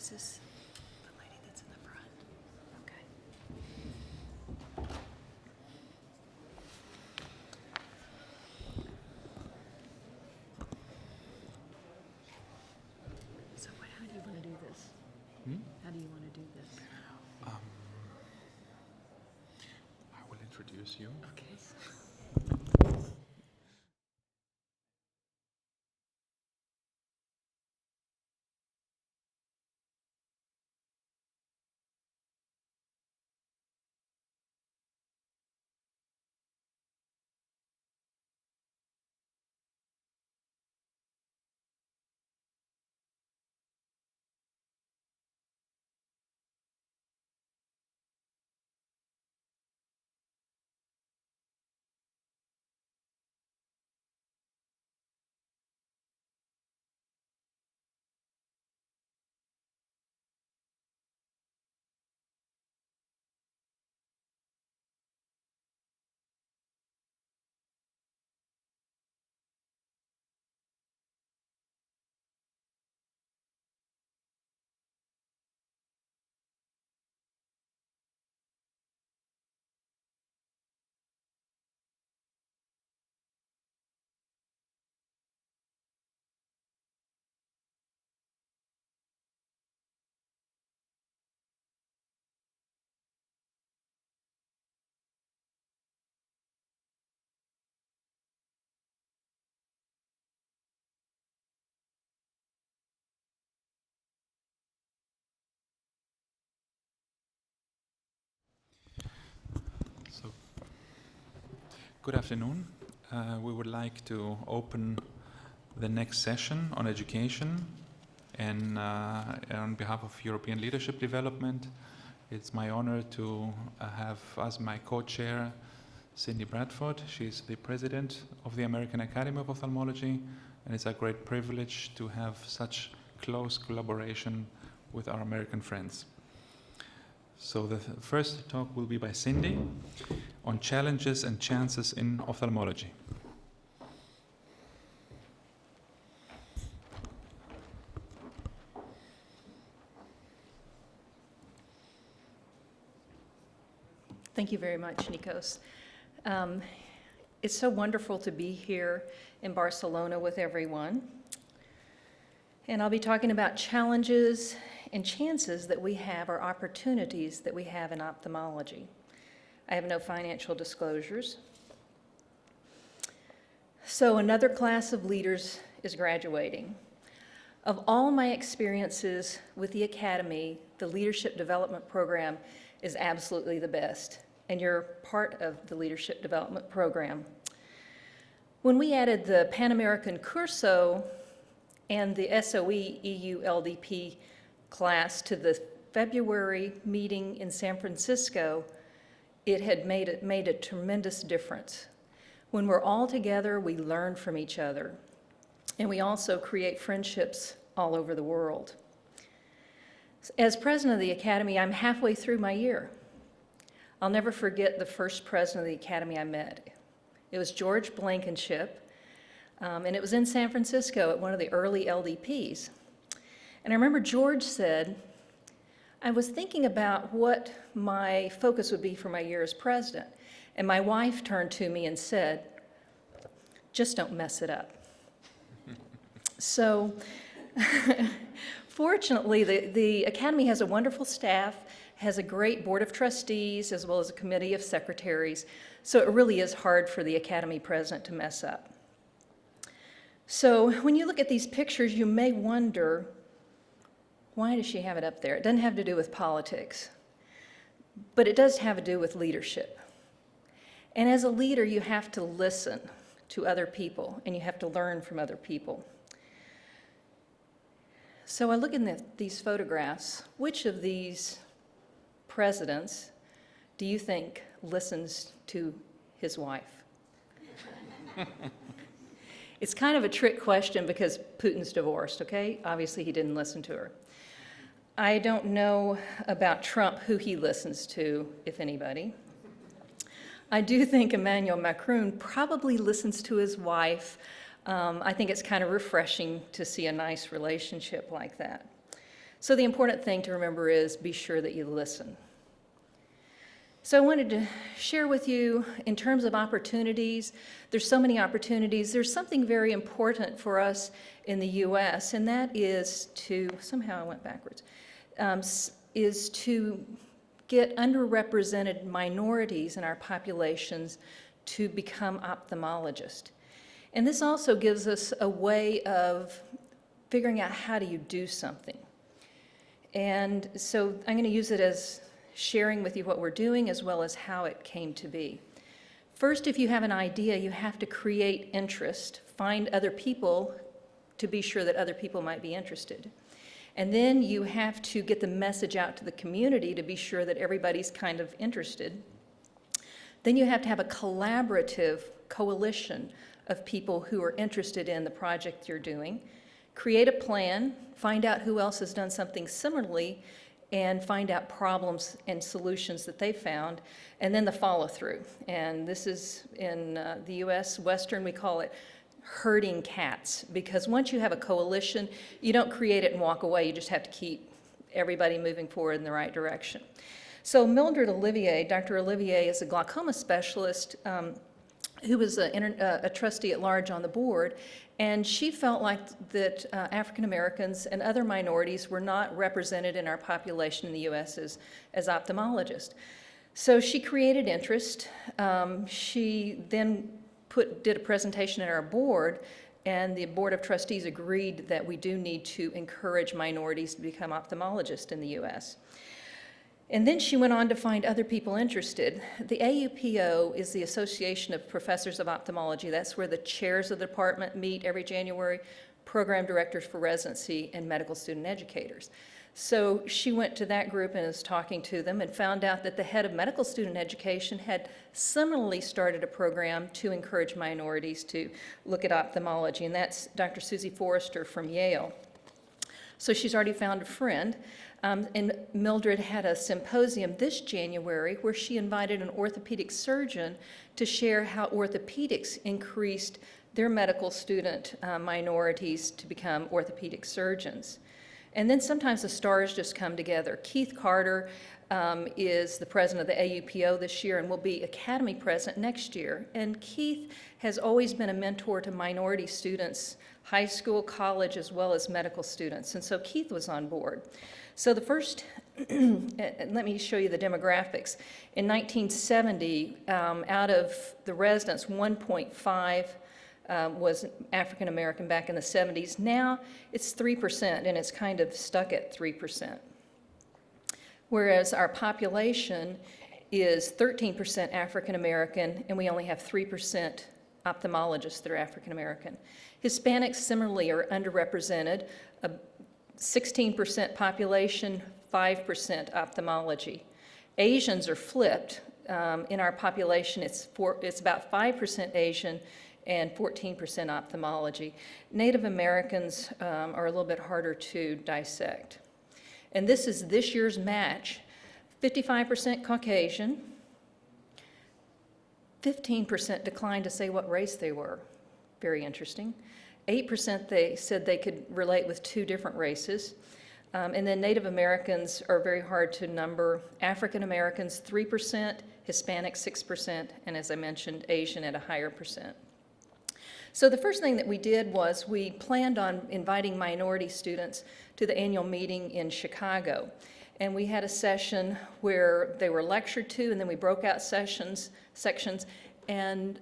Is this the lady that's in the front? Okay. So how do you want to do this? How do you want to do this? I will introduce you. Okay. So, good afternoon. We would like to open the next session on education, and on behalf of European Leadership Development, it's my honor to have as my co-chair Cynthia Bradford. She's the president of the American Academy of Ophthalmology, and it's a great privilege to have such close collaboration with our American friends. So the first talk will be by Cindy on challenges and chances in ophthalmology. Thank you very much, Nikos. It's so wonderful to be here in Barcelona with everyone. And I'll be talking about challenges and chances that we have, or opportunities that we have in ophthalmology. I have no financial disclosures. So another class of leaders is graduating. Of all my experiences with the Academy, the Leadership Development Program is absolutely the best, and you're part of the Leadership Development Program. When we added the Pan American Curso and the SOE EuLDP class to the February meeting in San Francisco, it had made a tremendous difference. When we're all together, we learn from each other, and we also create friendships all over the world. As president of the Academy, I'm halfway through my year. I'll never forget the first president of the Academy I met. It was George Blankenship, and it was in San Francisco at one of the early LDPs. And I remember George said, I was thinking about what my focus would be for my year as president. And my wife turned to me and said, just don't mess it up. So fortunately, the Academy has a wonderful staff, has a great board of trustees, as well as a committee of secretaries. So it really is hard for the Academy president to mess up. So when you look at these pictures, you may wonder, why does she have it up there? It doesn't have to do with politics, but it does have to do with leadership. And as a leader, you have to listen to other people, and you have to learn from other people. So I look in these photographs. Which of these presidents do you think listens to his wife? It's kind of a trick question because Putin's divorced, okay? Obviously, he didn't listen to her. I don't know about Trump, who he listens to, if anybody. I do think Emmanuel Macron probably listens to his wife. I think it's kind of refreshing to see a nice relationship like that. So the important thing to remember is be sure that you listen. So I wanted to share with you in terms of opportunities. There's so many opportunities. There's something very important for us in the U.S., and that is to, somehow I went backwards, is to get underrepresented minorities in our populations to become ophthalmologists. And this also gives us a way of figuring out how do you do something. And so I'm going to use it as sharing with you what we're doing as well as how it came to be. First, if you have an idea, you have to create interest, find other people to be sure that other people might be interested. And then you have to get the message out to the community to be sure that everybody's kind of interested. Then you have to have a collaborative coalition of people who are interested in the project you're doing. Create a plan, find out who else has done something similarly, and find out problems and solutions that they found, and then the follow-through. And this is in the U.S. Western, we call it herding cats, because once you have a coalition, you don't create it and walk away, you just have to keep everybody moving forward in the right direction. So Mildred Olivier, Dr. Olivier is a glaucoma specialist who was a trustee at large on the board, and she felt like that African Americans and other minorities were not represented in our population in the U.S. as ophthalmologists. So she created interest. She then did a presentation at our board, and the Board of Trustees agreed that we do need to encourage minorities to become ophthalmologists in the U.S. And then she went on to find other people interested. The AUPO is the Association of Professors of Ophthalmology. That's where the chairs of the department meet every January, program directors for residency, and medical student educators. So she went to that group and was talking to them and found out that the head of medical student education had similarly started a program to encourage minorities to look at ophthalmology, and that's Dr. Susie Forrester from Yale. So she's already found a friend. And Mildred had a symposium this January where she invited an orthopedic surgeon to share how orthopedics increased their medical student minorities to become orthopedic surgeons. And then sometimes the stars just come together. Keith Carter is the president of the AUPO this year and will be Academy president next year. And Keith has always been a mentor to minority students, high school, college, as well as medical students. And so Keith was on board. So the first, let me show you the demographics. In 1970, out of the residents, 1.5 was African American back in the 70s. Now it's 3%, and it's kind of stuck at 3%. Whereas our population is 13% African American, and we only have 3% ophthalmologists that are African American. Hispanics similarly are underrepresented. 16% population, 5% ophthalmology. Asians are flipped. In our population, it's about 5% Asian and 14% ophthalmology. Native Americans are a little bit harder to dissect. And this is this year's match. 55% Caucasian, 15% declined to say what race they were. Very interesting. 8% they said they could relate with two different races. And then Native Americans are very hard to number. African Americans, 3%, Hispanic, 6%, and as I mentioned, Asian at a higher percent. So the first thing that we did was we planned on inviting minority students to the annual meeting in Chicago. And we had a session where they were lectured to, and then we broke out sections, and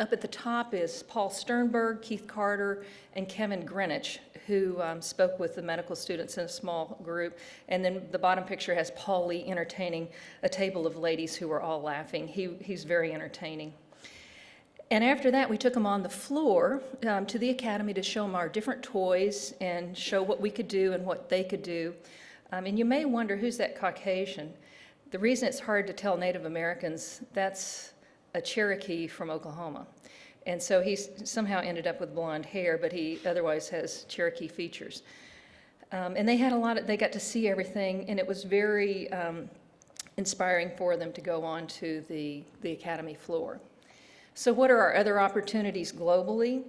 up at the top is Paul Sternberg, Keith Carter, and Kevin Greenwich, who spoke with the medical students in a small group. And then the bottom picture has Paul Lee entertaining a table of ladies who were all laughing. He's very entertaining. And after that, we took them on the floor to the academy to show them our different toys and show what we could do and what they could do. And you may wonder, who's that Caucasian? The reason it's hard to tell Native Americans, that's a Cherokee from Oklahoma. And so he's somehow ended up with blonde hair, but he otherwise has Cherokee features. And they had they got to see everything, and it was very inspiring for them to go on to the academy floor. So what are our other opportunities globally?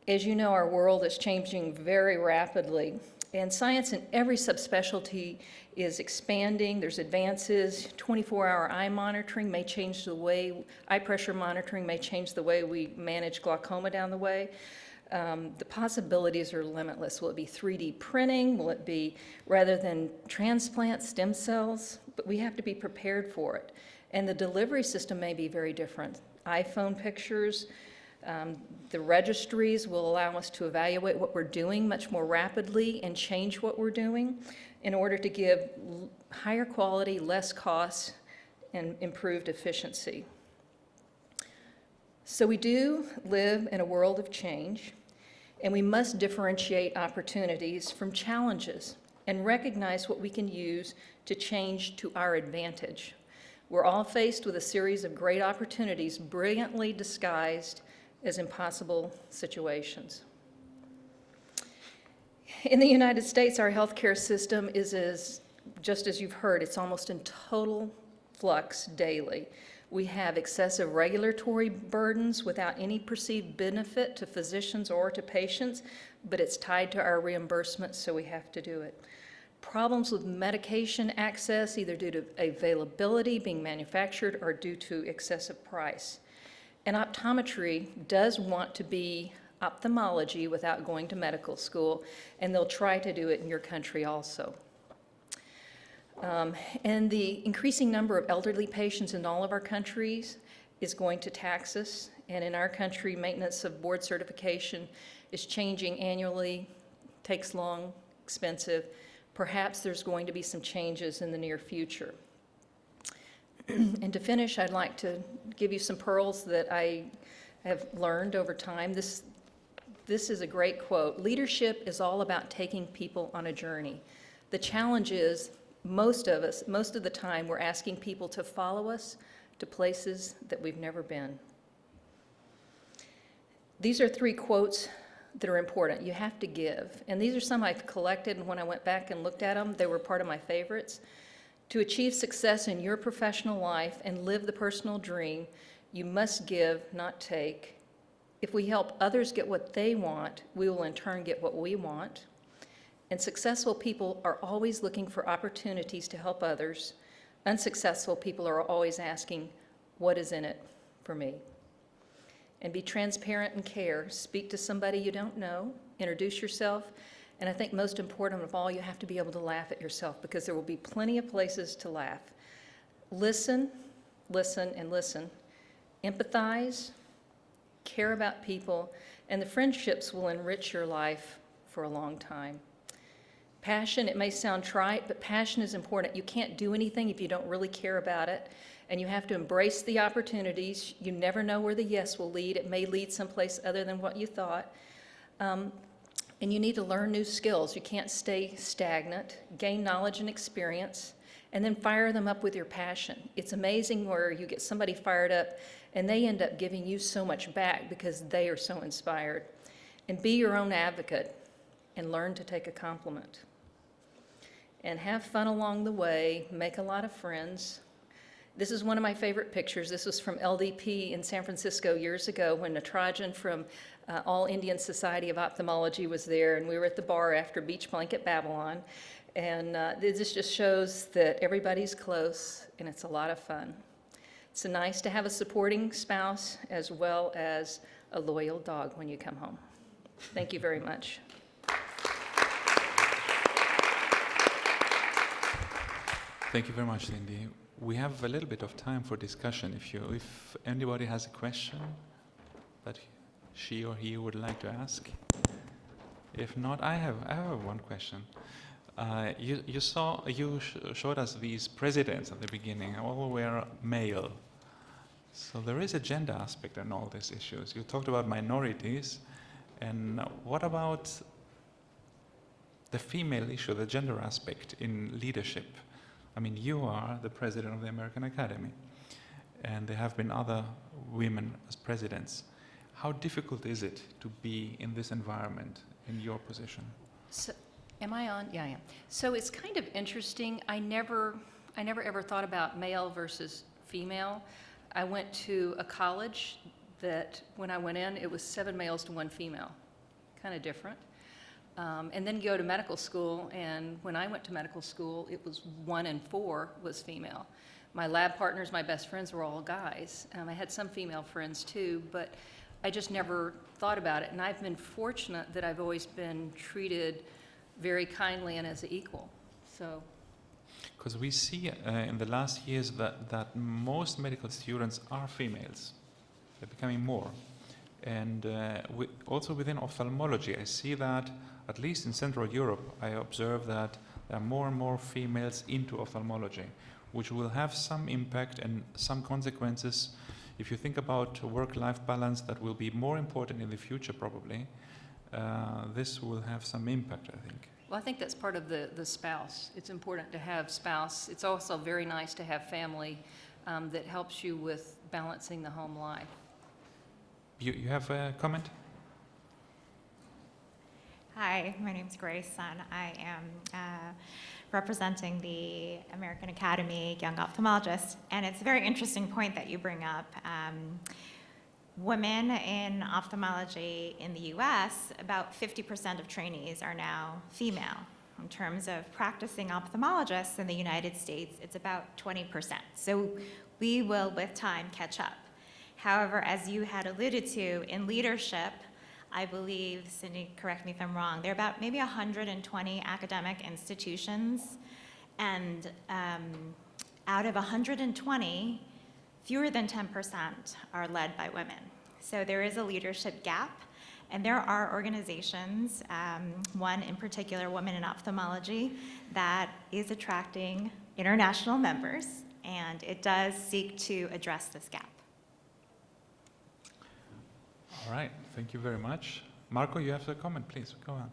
As you know, our world is changing very rapidly. And science in every subspecialty is expanding. There's advances. 24-hour eye monitoring may change the way, eye pressure monitoring may change the way we manage glaucoma down the way. The possibilities are limitless. Will it be 3D printing? Will it be, rather than transplant, stem cells? But we have to be prepared for it. And the delivery system may be very different. iPhone pictures, the registries will allow us to evaluate what we're doing much more rapidly and change what we're doing in order to give higher quality, less costs, and improved efficiency. So we do live in a world of change, and we must differentiate opportunities from challenges and recognize what we can use to change to our advantage. We're all faced with a series of great opportunities brilliantly disguised as impossible situations. In the United States, our healthcare system is, just as you've heard, it's almost in total flux daily. We have excessive regulatory burdens without any perceived benefit to physicians or to patients, but it's tied to our reimbursement, so we have to do it. Problems with medication access, either due to availability being manufactured or due to excessive price. And optometry does want to be ophthalmology without going to medical school, and they'll try to do it in your country also. And the increasing number of elderly patients in all of our countries is going to tax us, and in our country, maintenance of board certification is changing annually, takes long, expensive. Perhaps there's going to be some changes in the near future. And to finish, I'd like to give you some pearls that I have learned over time. This is a great quote. Leadership is all about taking people on a journey. The challenge is, most of the time, we're asking people to follow us to places that we've never been. These are 3 quotes that are important. You have to give. And these are some I've collected, and when I went back and looked at them, they were part of my favorites. To achieve success in your professional life and live the personal dream, you must give, not take. If we help others get what they want, we will in turn get what we want. And successful people are always looking for opportunities to help others. Unsuccessful people are always asking, what is in it for me? And be transparent and care. Speak to somebody you don't know. Introduce yourself. And I think most important of all, you have to be able to laugh at yourself, because there will be plenty of places to laugh. Listen, listen, and listen. Empathize, care about people, and the friendships will enrich your life for a long time. Passion, it may sound trite, but passion is important. You can't do anything if you don't really care about it, and you have to embrace the opportunities. You never know where the yes will lead. It may lead someplace other than what you thought. And you need to learn new skills. You can't stay stagnant. Gain knowledge and experience, and then fire them up with your passion. It's amazing where you get somebody fired up, and they end up giving you so much back because they are so inspired. And be your own advocate, and learn to take a compliment. And have fun along the way. Make a lot of friends. This is one of my favorite pictures. This was from EuLDP in San Francisco years ago when Natarajan from All Indian Society of Ophthalmology was there, and we were at the bar after Beach Blanket Babylon. And this just shows that everybody's close, and it's a lot of fun. It's nice to have a supporting spouse as well as a loyal dog when you come home. Thank you very much. Thank you very much, Cindy. We have a little bit of time for discussion. If anybody has a question that she or he would like to ask. If not, I have one question. You showed us these presidents at the beginning. All were male. So there is a gender aspect in all these issues. You talked about minorities, and what about the female issue, the gender aspect in leadership? I mean, you are the president of the American Academy, and there have been other women as presidents. How difficult is it to be in this environment in your position? So, am I on? Yeah, I am. So it's kind of interesting. I never ever thought about male versus female. I went to a college that when I went in, it was 7 males to 1 female. Kind of different. And then go to medical school, and when I went to medical school, it was 1 in 4 was female. My lab partners, my best friends were all guys. I had some female friends too, but I just never thought about it. And I've been fortunate that I've always been treated very kindly and as an equal. So, because we see in the last years that most medical students are females. They're becoming more. And also within ophthalmology, I see that, at least in Central Europe, I observe that there are more and more females into ophthalmology, which will have some impact and some consequences. If you think about work-life balance, that will be more important in the future probably. This will have some impact, I think. well, I think that's part of the spouse. It's important to have spouse. It's also very nice to have family that helps you with balancing the home life. You have a comment? Hi, my name is Grace, and I am representing the American Academy Young Ophthalmologists. And it's a very interesting point that you bring up. Women in ophthalmology in the US, about 50% of trainees are now female. In terms of practicing ophthalmologists in the United States, it's about 20%. So we will, with time, catch up. However, as you had alluded to, in leadership, I believe, Cindy, correct me if I'm wrong, there are about maybe 120 academic institutions, and out of 120, fewer than 10% are led by women. So there is a leadership gap, and there are organizations, one in particular, Women in Ophthalmology, that is attracting international members, and it does seek to address this gap. All right, thank you very much. Marco, you have a comment, please, go on.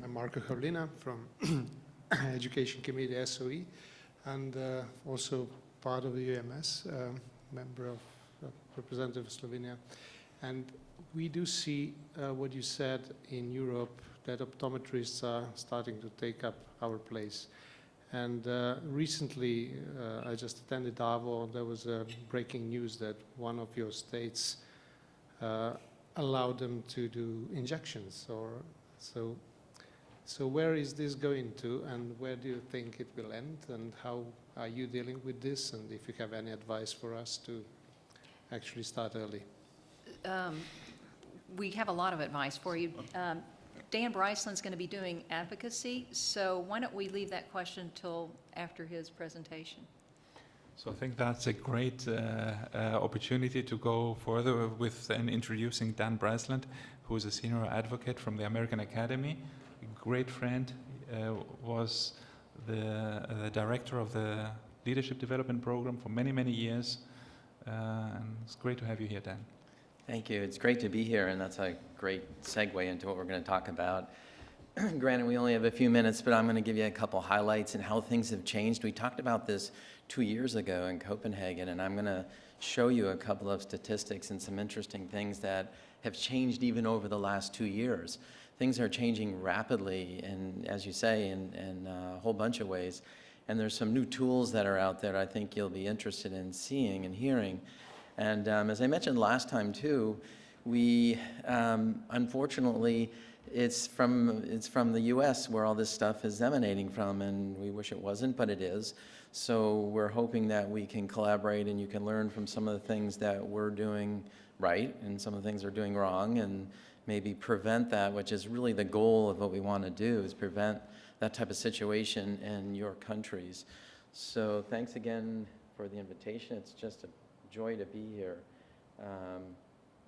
I'm Marco Carlina from Education Committee SOE, and also part of the UMS, member of representative of Slovenia. And we do see what you said in Europe, that optometrists are starting to take up our place. And recently, I just attended Davos. There was breaking news that one of your states allowed them to do injections. So where is this going to, and where do you think it will end, and how are you dealing with this, and if you have any advice for us to actually start early? We have a lot of advice for you. Dan Briceland's going to be doing advocacy, so why don't we leave that question till after his presentation? So I think that's a great opportunity to go further with introducing Dan Briceland, who is a senior advocate from the American Academy. A great friend, was the director of the Leadership Development Program for many, many years. And it's great to have you here, Dan. Thank you. It's great to be here, and that's a great segue into what we're going to talk about. Granted, we only have a few minutes, but I'm going to give you a couple highlights and how things have changed. We talked about this 2 years ago in Copenhagen, and I'm going to show you a couple of statistics and some interesting things that have changed even over the last 2 years. Things are changing rapidly, and as you say, in a whole bunch of ways. And there's some new tools that are out there I think you'll be interested in seeing and hearing. And as I mentioned last time too, we unfortunately it's from the U.S. where all this stuff is emanating from, and we wish it wasn't, but it is. So we're hoping that we can collaborate, and you can learn from some of the things that we're doing right, and some of the things we're doing wrong, and maybe prevent that, which is really the goal of what we want to do, is prevent that type of situation in your countries. So thanks again for the invitation. It's just a joy to be here. I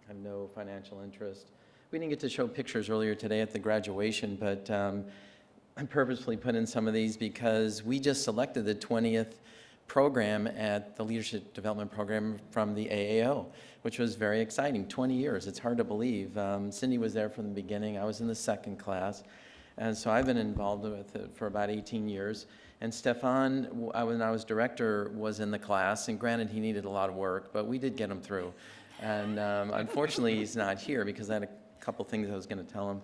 have no financial interest. We didn't get to show pictures earlier today at the graduation, but I purposefully put in some of these because we just selected the 20th program at the Leadership Development Program from the AAO, which was very exciting. 20 years, it's hard to believe. Cindy was there from the beginning. I was in the second class. And so I've been involved with it for about 18 years. And Stefan, when I was director, was in the class. And granted, he needed a lot of work, but we did get him through. And unfortunately, he's not here because I had a couple things I was going to tell him.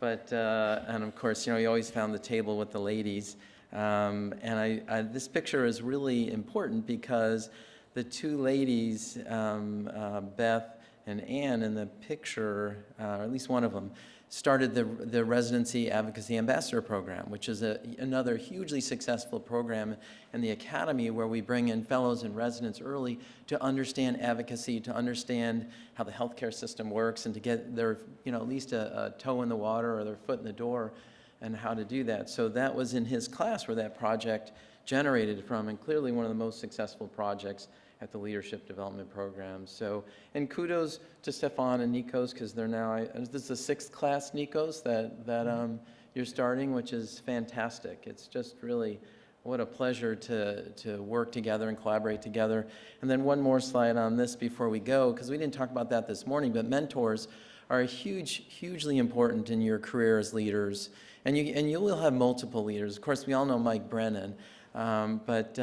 But, and of course, you know, he always found the table with the ladies. And this picture is really important because the two ladies, Beth and Anne, in the picture, or at least one of them, started the Residency Advocacy Ambassador Program, which is another hugely successful program in the academy where we bring in fellows and residents early to understand advocacy, to understand how the healthcare system works, and to get their, at least a toe in the water or their foot in the door and how to do that. So that was in his class where that project generated from, and clearly one of the most successful projects at the Leadership Development Program. So, and kudos to Stefan and Nikos, because they're now, this is the 6th class, Nikos, that you're starting, which is fantastic. It's just really, what a pleasure to work together and collaborate together. And then one more slide on this before we go, because we didn't talk about that this morning, but mentors are hugely important in your career as leaders. And you will have multiple leaders. Of course, we all know Mike Brennan. But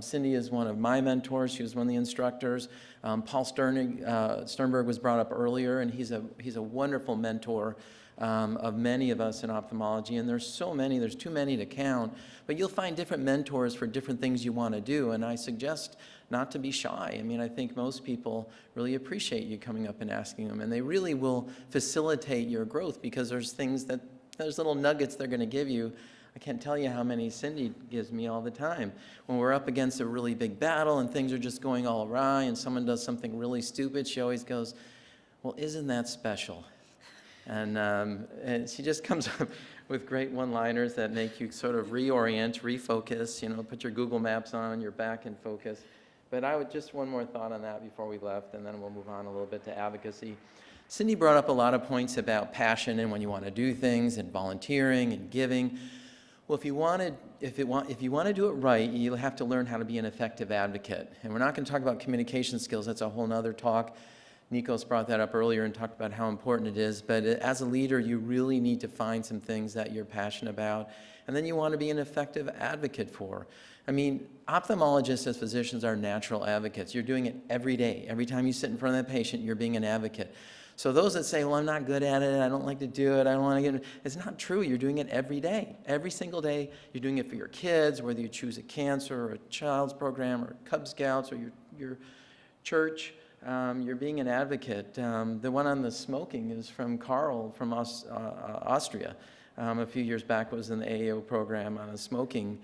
Cindy is one of my mentors. She was one of the instructors. Paul Sternberg was brought up earlier, and he's a wonderful mentor of many of us in ophthalmology. And there's so many, there's too many to count. But you'll find different mentors for different things you want to do. And I suggest not to be shy. I mean, I think most people really appreciate you coming up and asking them. And they really will facilitate your growth, because there's little nuggets they're going to give you. I can't tell you how many Cindy gives me all the time. When we're up against a really big battle and things are just going all awry and someone does something really stupid, she always goes, well, isn't that special? And she just comes up with great one-liners that make you sort of reorient, refocus, put your Google Maps on, you're back in focus. But I would just one more thought on that before we left, and then we'll move on a little bit to advocacy. Cindy brought up a lot of points about passion and when you want to do things, and volunteering and giving. Well, if you want to do it right, you'll have to learn how to be an effective advocate. And we're not going to talk about communication skills. That's a whole nother talk. Nikos brought that up earlier and talked about how important it is. But as a leader, you really need to find some things that you're passionate about, and then you want to be an effective advocate for. I mean, ophthalmologists as physicians are natural advocates. You're doing it every day. Every time you sit in front of that patient, you're being an advocate. So those that say, well, I'm not good at it, I don't like to do it, I don't want to get it, it's not true. You're doing it every day. Every single day, you're doing it for your kids, whether you choose a cancer or a child's program or Cub Scouts or your church. You're being an advocate. The one on the smoking is from Carl from Austria. A few years back was in the AAO program on a smoking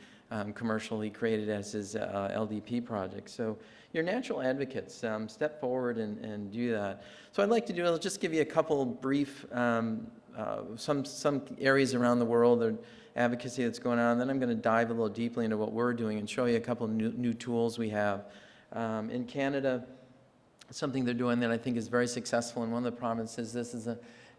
commercial he created as his EuLDP project. So you're natural advocates. Step forward and do that. So I'd like to do, I'll just give you a couple brief, some areas around the world or advocacy that's going on. Then I'm going to dive a little deeply into what we're doing and show you a couple new tools we have. In Canada, something they're doing that I think is very successful in one of the provinces. This is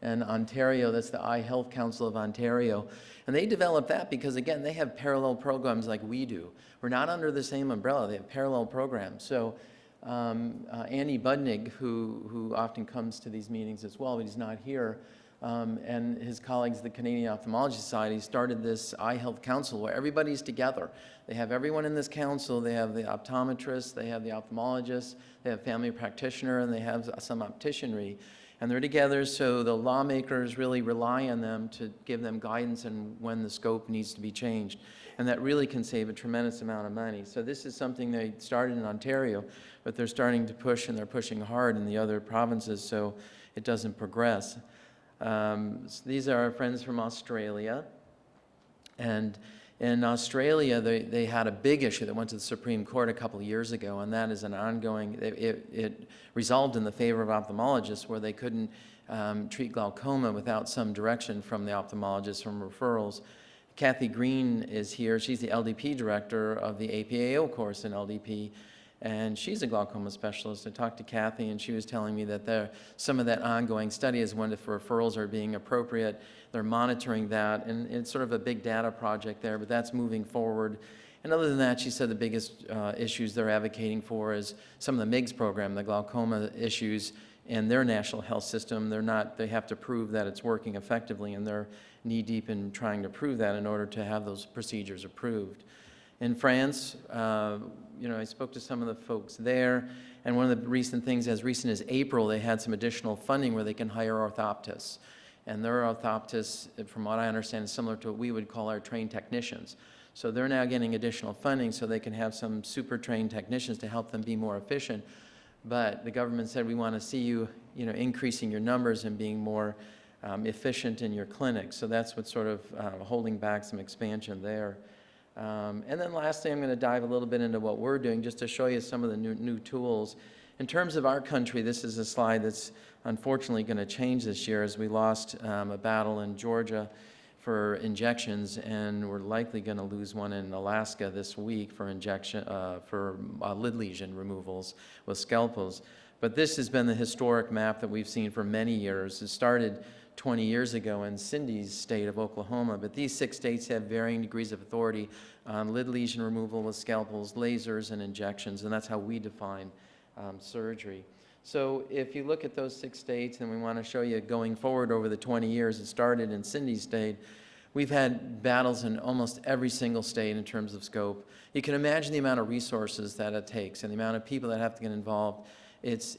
in Ontario, that's the Eye Health Council of Ontario. And they developed that because, again, they have parallel programs like we do. We're not under the same umbrella. They have parallel programs. So Andy Budnig, who often comes to these meetings as well, but he's not here, and his colleagues at the Canadian Ophthalmology Society started this Eye Health Council where everybody's together. They have everyone in this council. They have the optometrists, they have the ophthalmologists, they have family practitioner, and they have some opticianry. And they're together, so the lawmakers really rely on them to give them guidance on when the scope needs to be changed. And that really can save a tremendous amount of money. So this is something they started in Ontario, but they're starting to push, and they're pushing hard in the other provinces so it doesn't progress. So these are our friends from Australia. And in Australia, they had a big issue that went to the Supreme Court a couple of years ago, and that is an ongoing, it resolved in the favor of ophthalmologists where they couldn't treat glaucoma without some direction from the ophthalmologist, from referrals. Kathy Green is here. She's the LDP director of the APAO course in LDP, and she's a glaucoma specialist. I talked to Kathy, and she was telling me that some of that ongoing study is when if referrals are being appropriate, they're monitoring that, and it's sort of a big data project there, but that's moving forward. And other than that, she said the biggest issues they're advocating for is some of the MIGS program, the glaucoma issues in their national health system. They have to prove that it's working effectively, and they're knee-deep in trying to prove that in order to have those procedures approved. In France, I spoke to some of the folks there, and one of the recent things, as recent as April, they had some additional funding where they can hire orthoptists. And their orthoptists, from what I understand, is similar to what we would call our trained technicians. So they're now getting additional funding so they can have some super trained technicians to help them be more efficient. But the government said, we want to see you, increasing your numbers and being more efficient in your clinic. So that's what's sort of holding back some expansion there. And then lastly, I'm going to dive a little bit into what we're doing just to show you some of the new tools. In terms of our country, this is a slide that's unfortunately going to change this year as we lost a battle in Georgia for injections, and we're likely going to lose one in Alaska this week for lid lesion removals with scalpels. But this has been the historic map that we've seen for many years. It started 20 years ago in Cindy's state of Oklahoma, but these 6 states have varying degrees of authority on lid lesion removal with scalpels, lasers, and injections, and that's how we define surgery. So if you look at those 6 states, and we want to show you going forward over the 20 years, it started in Cindy's state, we've had battles in almost every single state in terms of scope. You can imagine the amount of resources that it takes and the amount of people that have to get involved. It's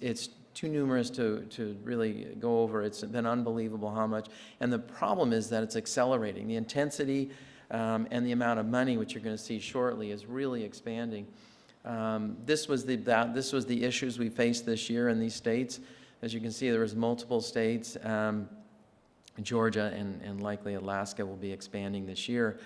too numerous to really go over. It's been unbelievable how much. And the problem is that it's accelerating. The intensity and the amount of money, which you're going to see shortly, is really expanding. This was the issues we faced this year in these states. As you can see, there was multiple states. Georgia and likely Alaska will be expanding this year.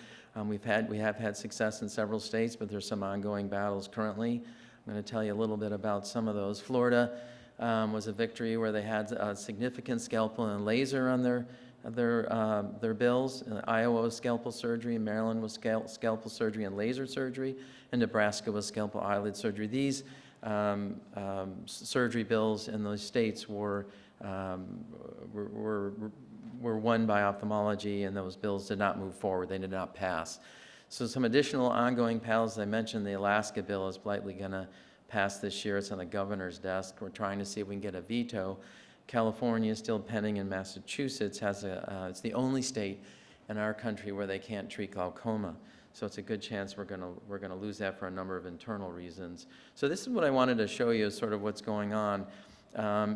We have had success in several states, but there's some ongoing battles currently. I'm going to tell you a little bit about some of those. Florida was a victory where they had significant scalpel and laser on their bills. Iowa was scalpel surgery, Maryland was scalpel surgery and laser surgery, and Nebraska was scalpel eyelid surgery. These surgery bills in those states were won by ophthalmology, and those bills did not move forward. They did not pass. So some additional ongoing battles. I mentioned the Alaska bill is likely going to pass this year. It's on the governor's desk. We're trying to see if we can get a veto. California is still pending, and Massachusetts it's the only state in our country where they can't treat glaucoma. So it's a good chance we're going to lose that for a number of internal reasons. So this is what I wanted to show you, sort of what's going on.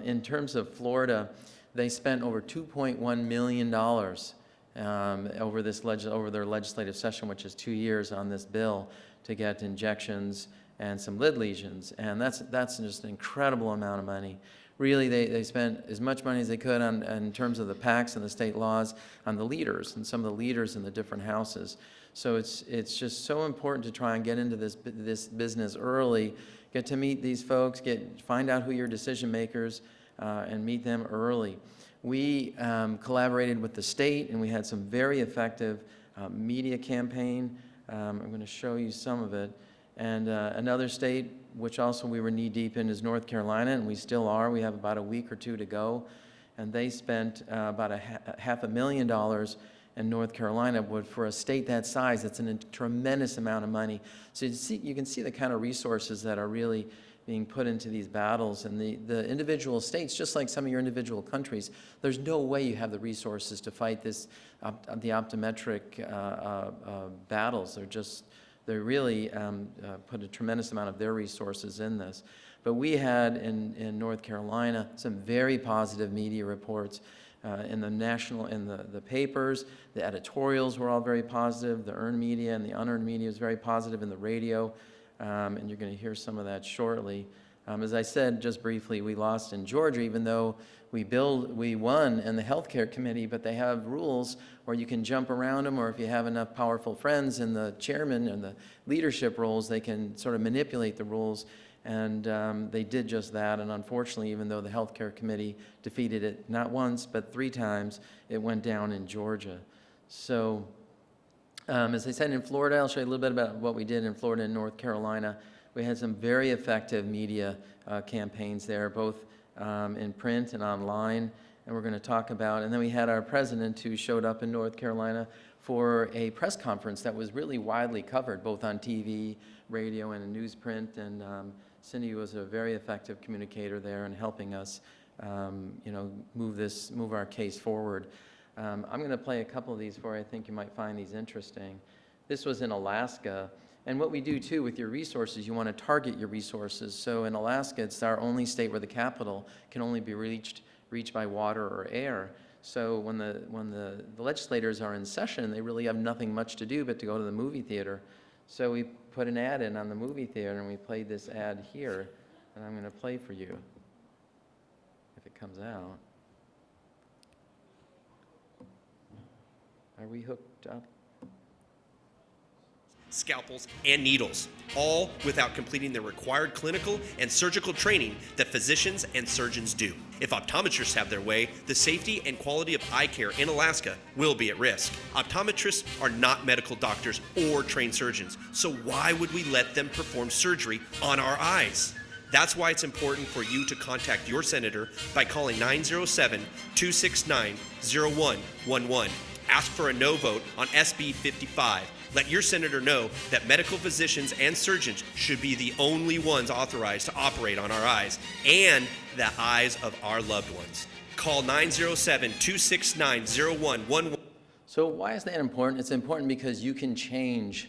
In terms of Florida, they spent over $2.1 million over their legislative session, which is 2 years, on this bill to get injections and some lid lesions, and that's just an incredible amount of money. Really, they spent as much money as they could in terms of the PACs and the state laws on the leaders and some of the leaders in the different houses. So it's just so important to try and get into this business early, get to meet these folks, find out who your decision makers, and meet them early. We collaborated with the state, and we had some very effective media campaign. I'm going to show you some of it. And another state, which also we were knee-deep in, is North Carolina, and we still are. We have about a week or two to go. And they spent about $500,000 in North Carolina. But for a state that size, that's a tremendous amount of money. So you can see the kind of resources that are really being put into these battles. And the individual states, just like some of your individual countries, there's no way you have the resources to fight the optometric battles. They really put a tremendous amount of their resources in this. But we had in North Carolina some very positive media reports in the papers. The editorials were all very positive. The earned media and the unearned media was very positive in the radio. And you're going to hear some of that shortly. As I said just briefly, we lost in Georgia, even though we won in the healthcare committee, but they have rules where you can jump around them, or if you have enough powerful friends in the chairman and the leadership roles, they can sort of manipulate the rules. And they did just that. And unfortunately, even though the healthcare committee defeated it not once, but 3 times, it went down in Georgia. So as I said, in Florida, I'll show you a little bit about what we did in Florida and North Carolina. We had some very effective media campaigns there, both in print and online, and we're going to talk about. And then we had our president who showed up in North Carolina for a press conference that was really widely covered, both on TV, radio, and in newsprint. And Cindy was a very effective communicator there in helping us, move our case forward. I'm going to play a couple of these for you. I think you might find these interesting. This was in Alaska. And what we do, too, with your resources, you want to target your resources. So in Alaska, it's our only state where the capital can only be reached by water or air. So when the legislators are in session, they really have nothing much to do but to go to the movie theater. So we put an ad in on the movie theater, and we played this ad here. And I'm going to play for you, if it comes out. Are we hooked up? Scalpels, and needles, all without completing the required clinical and surgical training that physicians and surgeons do. If optometrists have their way, the safety and quality of eye care in Alaska will be at risk. Optometrists are not medical doctors or trained surgeons, so why would we let them perform surgery on our eyes? That's why it's important for you to contact your senator by calling 907-269-0111. Ask for a no vote on SB 55. Let your senator know that medical physicians and surgeons should be the only ones authorized to operate on our eyes and the eyes of our loved ones. Call 907-269-0111. So why is that important? It's important because you can change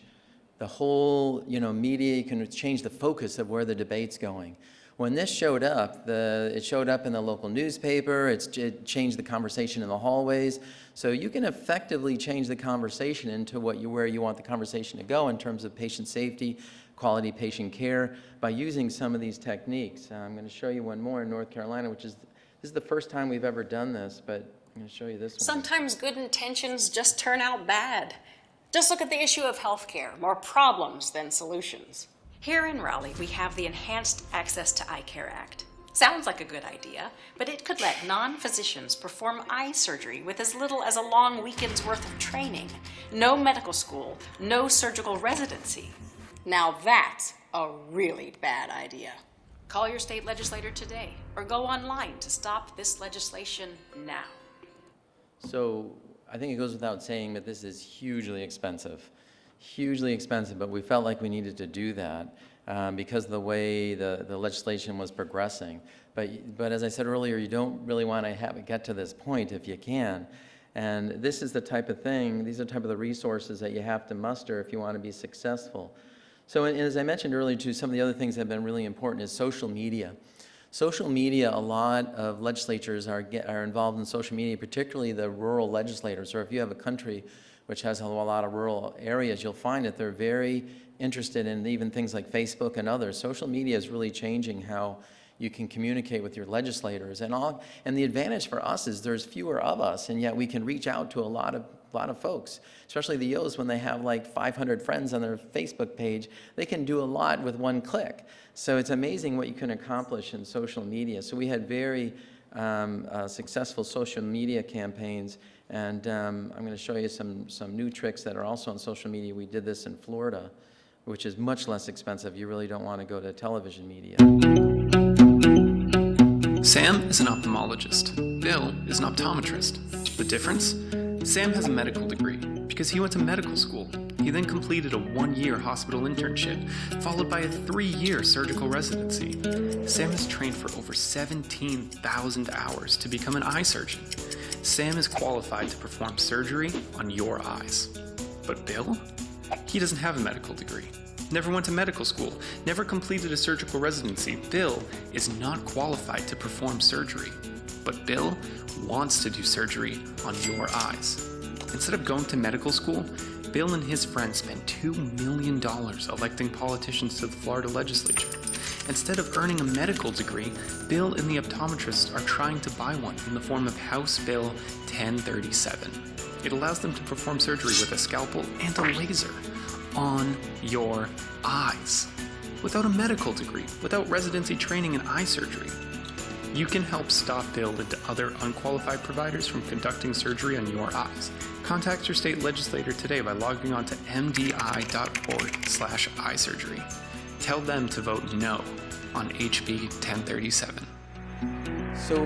the whole, media. You can change the focus of where the debate's going. When this showed up, it showed up in the local newspaper. It changed the conversation in the hallways. So you can effectively change the conversation into where you want the conversation to go in terms of patient safety, quality patient care, by using some of these techniques. I'm going to show you one more in North Carolina, this is the first time we've ever done this, but I'm going to show you this one. Sometimes good intentions just turn out bad. Just look at the issue of healthcare, more problems than solutions. Here in Raleigh, we have the Enhanced Access to Eye Care Act. Sounds like a good idea, but it could let non-physicians perform eye surgery with as little as a long weekend's worth of training. No medical school, no surgical residency. Now that's a really bad idea. Call your state legislator today or go online to stop this legislation now. So I think it goes without saying that this is hugely expensive, but we felt like we needed to do that because of the way the legislation was progressing. But as I said earlier, you don't really want to have it get to this point if you can. And this is the type of thing, these are the type of the resources that you have to muster if you want to be successful. So as I mentioned earlier too, some of the other things that have been really important is social media. Social media, a lot of legislatures are involved in social media, particularly the rural legislators, or if you have a country which has a lot of rural areas, you'll find that they're very interested in even things like Facebook and others. Social media is really changing how you can communicate with your legislators. And the advantage for us is there's fewer of us, and yet we can reach out to a lot of folks, especially the EOs when they have like 500 friends on their Facebook page. They can do a lot with one click. So it's amazing what you can accomplish in social media. So we had very successful social media campaigns, and I'm going to show you some new tricks that are also on social media. We did this in Florida, which is much less expensive. You really don't want to go to television media. Sam is an ophthalmologist. Bill is an optometrist. The difference? Sam has a medical degree because he went to medical school. He then completed a 1-year hospital internship, followed by a 3-year surgical residency. Sam has trained for over 17,000 hours to become an eye surgeon. Sam is qualified to perform surgery on your eyes. But Bill? He doesn't have a medical degree. Never went to medical school, never completed a surgical residency. Bill is not qualified to perform surgery. But Bill wants to do surgery on your eyes. Instead of going to medical school, Bill and his friends spent $2 million electing politicians to the Florida legislature. Instead of earning a medical degree, Bill and the optometrists are trying to buy one in the form of House Bill 1037. It allows them to perform surgery with a scalpel and a laser on your eyes. Without a medical degree, without residency training in eye surgery. You can help stop Bill and other unqualified providers from conducting surgery on your eyes. Contact your state legislator today by logging on to mdi.org/eye surgery. Tell them to vote no on HB 1037. So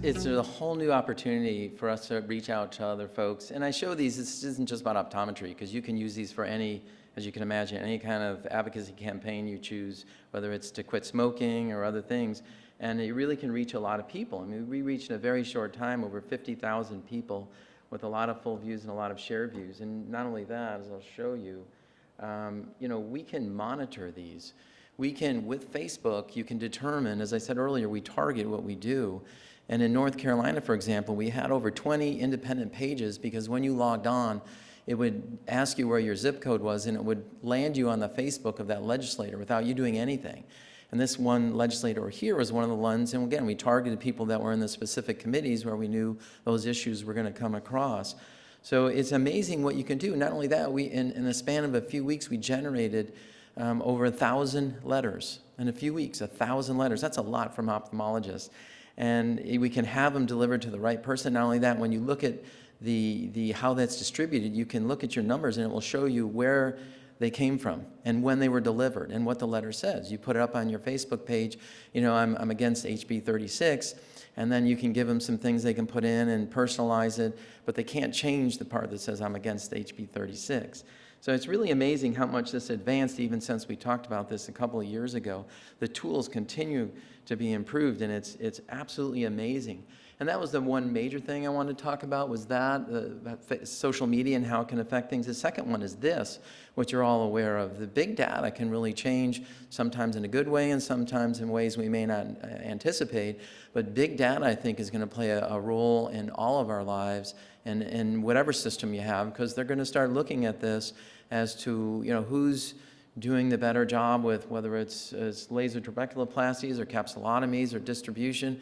it's a whole new opportunity for us to reach out to other folks. And I show these, this isn't just about optometry, because you can use these for any, as you can imagine, any kind of advocacy campaign you choose, whether it's to quit smoking or other things. And it really can reach a lot of people. I mean, we reached in a very short time over 50,000 people with a lot of full views and a lot of share views. And not only that, as I'll show you, we can monitor these. We can, with Facebook, you can determine, as I said earlier, we target what we do. And in North Carolina, for example, we had over 20 independent pages because when you logged on, it would ask you where your zip code was and it would land you on the Facebook of that legislator without you doing anything. And this one legislator here was one of the ones, and again, we targeted people that were in the specific committees where we knew those issues were going to come across. So it's amazing what you can do. Not only that, in the span of a few weeks, we generated over 1,000 letters. In a few weeks, 1,000 letters. That's a lot from ophthalmologists. And we can have them delivered to the right person. Not only that, when you look at how that's distributed, you can look at your numbers and it will show you where they came from and when they were delivered and what the letter says. You put it up on your Facebook page, you know, I'm against HB 36, and then you can give them some things they can put in and personalize it, but they can't change the part that says I'm against HB 36. So it's really amazing how much this advanced even since we talked about this a couple of years ago. The tools continue to be improved, and it's absolutely amazing. And that was the one major thing I wanted to talk about, was that social media and how it can affect things. The second one is this, which you're all aware of. The big data can really change, sometimes in a good way and sometimes in ways we may not anticipate. But big data, I think, is going to play a role in all of our lives and in whatever system you have, because they're going to start looking at this as to, you know, who's doing the better job with whether it's laser trabeculoplasties or capsulotomies or distribution.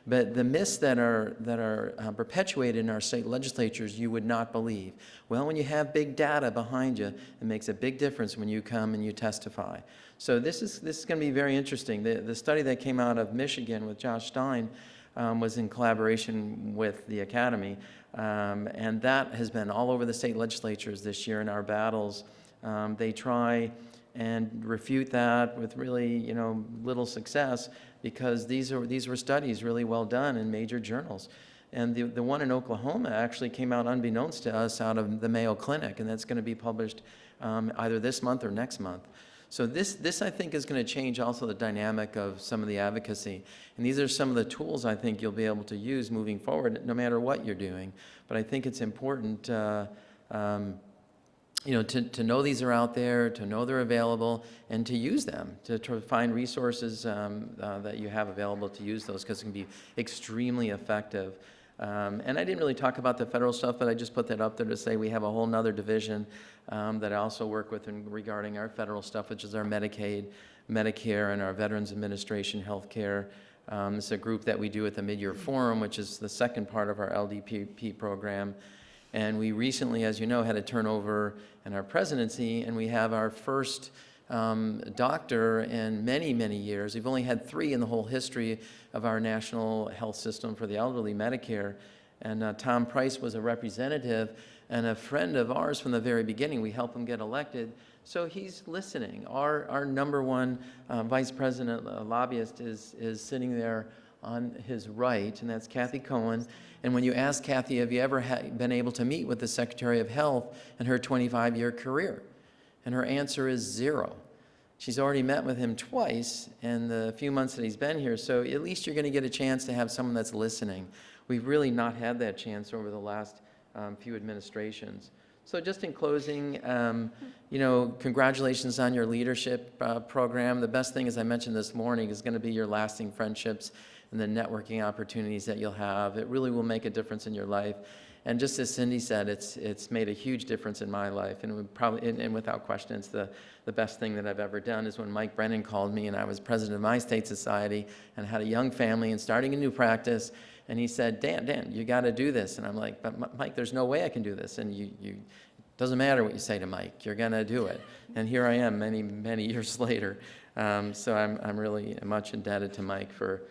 But the myths that are perpetuated in our state legislatures, you would not believe. Well, when you have big data behind you, it makes a big difference when you come and you testify. So this is going to be very interesting. The study that came out of Michigan with Josh Stein was in collaboration with the Academy, and that has been all over the state legislatures this year in our battles. They try and refute that with really, you know, little success, because these were studies really well done in major journals. And the one in Oklahoma actually came out unbeknownst to us out of the Mayo Clinic, and that's going to be published either this month or next month. So this I think is going to change also the dynamic of some of the advocacy. And these are some of the tools I think you'll be able to use moving forward, no matter what you're doing. But I think it's important you know, to know these are out there, to know they're available, and to use them, to try to find resources that you have available to use those, because it can be extremely effective. And I didn't really talk about the federal stuff, but I just put that up there to say we have a whole nother division that I also work with regarding our federal stuff, which is our Medicaid, Medicare, and our Veterans Administration healthcare. It's a group that we do at the Mid-Year Forum, which is the second part of our EuLDP program. And we recently, as you know, had a turnover in our presidency, and we have our first doctor in many, many years. We've only had 3 in the whole history of our national health system for the elderly Medicare. And Tom Price was a representative and a friend of ours from the very beginning. We helped him get elected. So he's listening. Our number one vice president lobbyist is sitting there on his right, and that's Kathy Cohen. And when you ask Kathy, have you ever been able to meet with the Secretary of Health in her 25-year career? And her answer is 0. She's already met with him twice in the few months that he's been here, so at least you're going to get a chance to have someone that's listening. We've really not had that chance over the last few administrations. So just in closing, you know, congratulations on your leadership program. The best thing, as I mentioned this morning, is going to be your lasting friendships and the networking opportunities that you'll have. It really will make a difference in your life. And just as Cindy said, it's made a huge difference in my life. And it would probably, and without question, it's the best thing that I've ever done is when Mike Brennan called me and I was president of my state society and had a young family and starting a new practice. And he said, Dan, you got to do this. And I'm like, but Mike, there's no way I can do this. And it doesn't matter what you say to Mike, you're going to do it. And here I am many, many years later. So I'm really much indebted to Mike for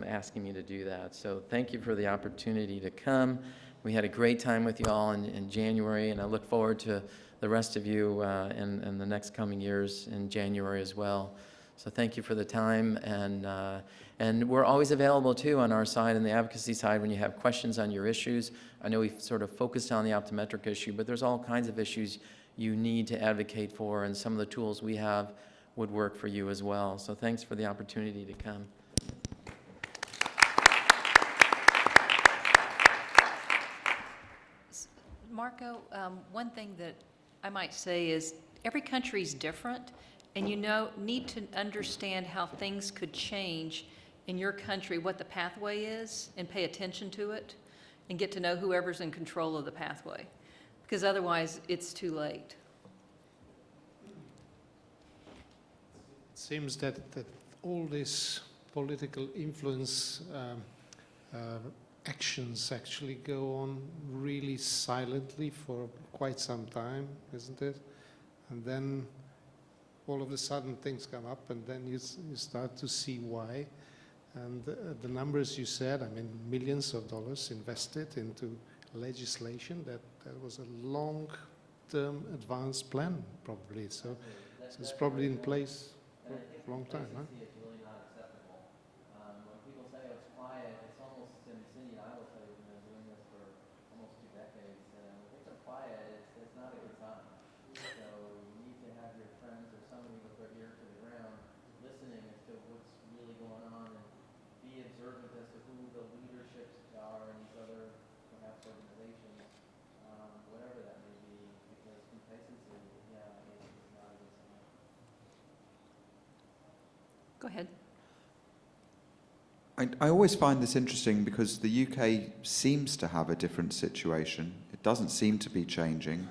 asking me to do that. So thank you for the opportunity to come. We had a great time with you all in January, and I look forward to the rest of you in the next coming years in January as well. So thank you for the time, and we're always available too on our side and the advocacy side when you have questions on your issues. I know we've sort of focused on the optometric issue, but there's all kinds of issues you need to advocate for, and some of the tools we have would work for you as well. So thanks for the opportunity to come. Marco, one thing that I might say is every country's different, and you need to understand how things could change in your country, what the pathway is, and pay attention to it, and get to know whoever's in control of the pathway, because otherwise it's too late. It seems that all this political influence actions actually go on really silently for quite some time, isn't it? And then all of a sudden things come up, and then you start to see why. And the numbers you said, I mean, millions of dollars invested into legislation, that was a long-term advanced plan, probably. So it's probably in place for a long time, huh? It's really not acceptable. When people say, oh, it's quiet, it's almost, and Cindy and I will say, we've been doing this for almost 2 decades, when things are quiet, it's not a good sign. So you need to have your friends or somebody with their ear to the ground listening as to what's really going on, and be observant as to who the leaderships are in these other, perhaps, organizations, whatever that may be, because complacency, is not a good sign. Go ahead. I always find this interesting because the UK seems to have a different situation. It doesn't seem to be changing.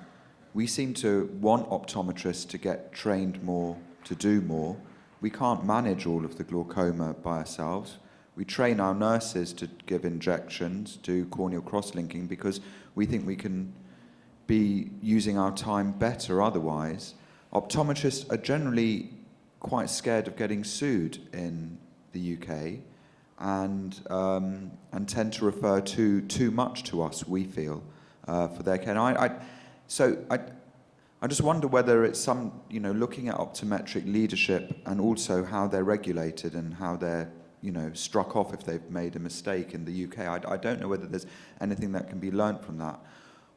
We seem to want optometrists to get trained more, to do more. We can't manage all of the glaucoma by ourselves. We train our nurses to give injections, do corneal cross-linking, because we think we can be using our time better otherwise. Optometrists are generally quite scared of getting sued in the UK and tend to refer too much to us, we feel, for their care. I just wonder whether it's some, looking at optometric leadership and also how they're regulated and how they're, struck off if they've made a mistake in the UK. I don't know whether there's anything that can be learnt from that.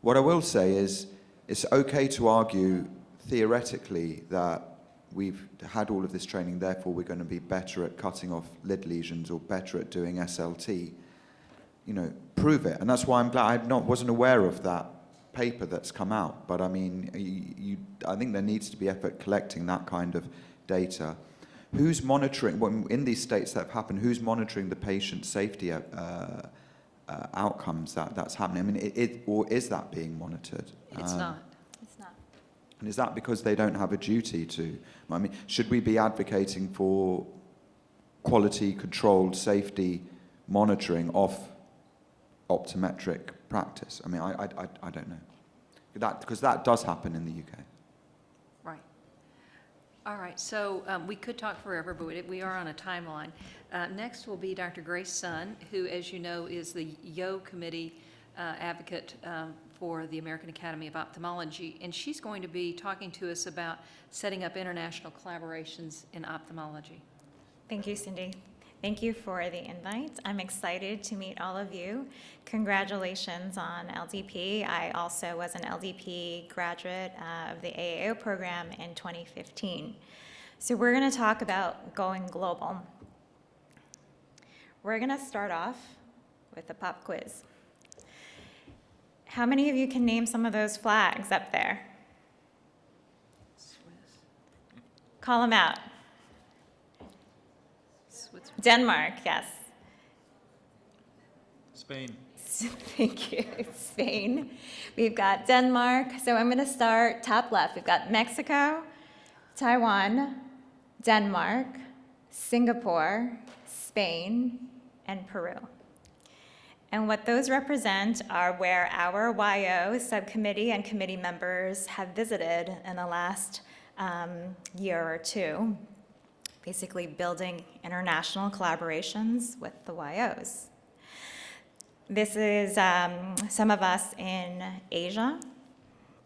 What I will say is it's okay to argue theoretically that we've had all of this training, therefore we're going to be better at cutting off lid lesions or better at doing SLT. Prove it. And that's why I'm glad I wasn't aware of that paper that's come out. But I mean, I think there needs to be effort collecting that kind of data. Who's monitoring, in these states that have happened, who's monitoring the patient safety outcomes that's happening? I mean, or is that being monitored? It's not. It's not. And is that because they don't have a duty to? I mean, should we be advocating for quality, controlled, safety monitoring of optometric practice? I mean, I don't know. Because that does happen in the UK. Right. All right, so we could talk forever, but we are on a timeline. Next will be Dr. Grace Sun, who, as you know, is the EO Committee advocate for the American Academy of Ophthalmology, and she's going to be talking to us about setting up international collaborations in ophthalmology. Thank you, Cindy. Thank you for the invite. I'm excited to meet all of you. Congratulations on LDP. I also was an LDP graduate of the AAO program in 2015. So we're going to talk about going global. We're going to start off with a pop quiz. How many of you can name some of those flags up there? Call them out. Denmark, yes. Spain. Thank you. Spain. We've got Denmark. So I'm going to start top left. We've got Mexico, Taiwan, Denmark, Singapore, Spain, and Peru. And what those represent are where our YO subcommittee and committee members have visited in the last year or two, basically building international collaborations with the YOs. This is some of us in Asia.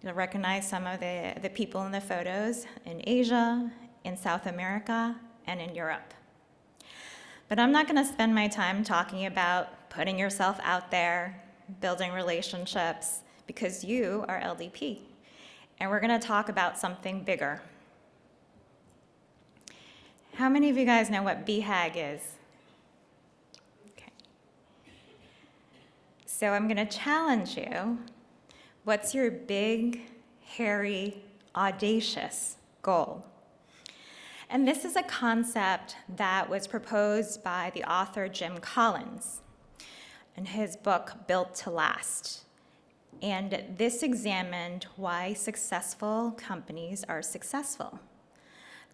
You'll recognize some of the people in the photos in Asia, in South America, and in Europe. But I'm not going to spend my time talking about putting yourself out there, building relationships, because you are LDP. And we're going to talk about something bigger. How many of you guys know what Behag is? Okay. So I'm going to challenge you. What's your big, hairy, audacious goal? And this is a concept that was proposed by the author Jim Collins in his book, Built to Last. And this examined why successful companies are successful.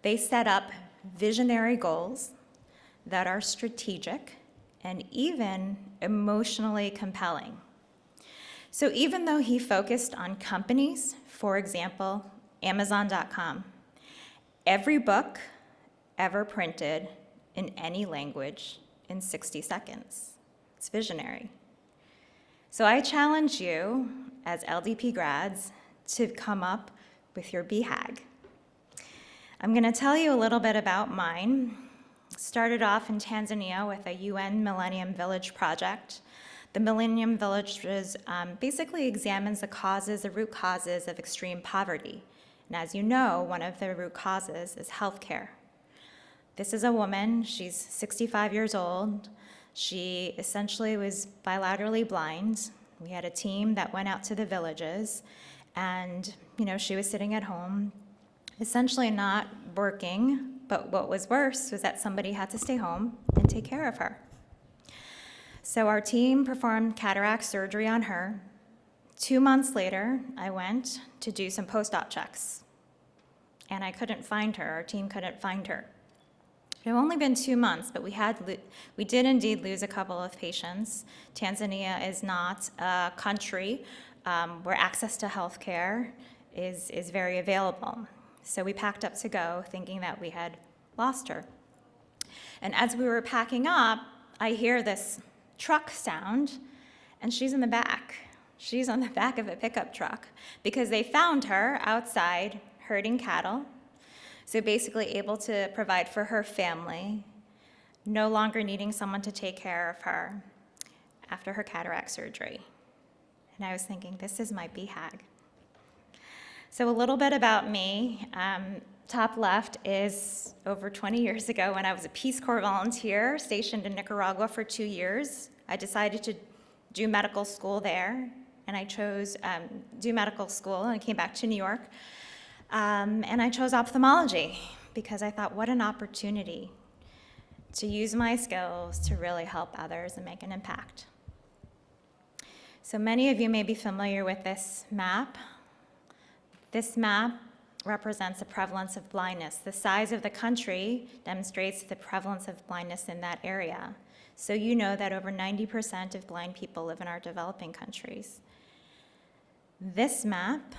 They set up visionary goals that are strategic and even emotionally compelling. So even though he focused on companies, for example, Amazon.com, every book ever printed in any language in 60 seconds. It's visionary. So I challenge you as LDP grads to come up with your Behag. I'm going to tell you a little bit about mine. Started off in Tanzania with a UN Millennium Village project. The Millennium Village basically examines the root causes of extreme poverty. And as you know, one of the root causes is healthcare. This is a woman, she's 65 years old. She essentially was bilaterally blind. We had a team that went out to the villages, and she was sitting at home, essentially not working, but what was worse was that somebody had to stay home and take care of her. So our team performed cataract surgery on her. 2 months later, I went to do some post-op checks, and I couldn't find her. Our team couldn't find her. It had only been 2 months, but we did indeed lose a couple of patients. Tanzania is not a country where access to health care is very available. So we packed up to go, thinking that we had lost her. And as we were packing up, I hear this truck sound, and she's in the back. She's on the back of a pickup truck because they found her outside herding cattle. So basically able to provide for her family, no longer needing someone to take care of her after her cataract surgery. And I was thinking, this is my Behag. So a little bit about me. Top left is over 20 years ago when I was a Peace Corps volunteer stationed in Nicaragua for 2 years. I decided to do medical school there, and I chose do medical school, and I came back to New York. And I chose ophthalmology because I thought, what an opportunity to use my skills to really help others and make an impact. So many of you may be familiar with this map. This map represents the prevalence of blindness. The size of the country demonstrates the prevalence of blindness in that area. So you know that over 90% of blind people live in our developing countries. This map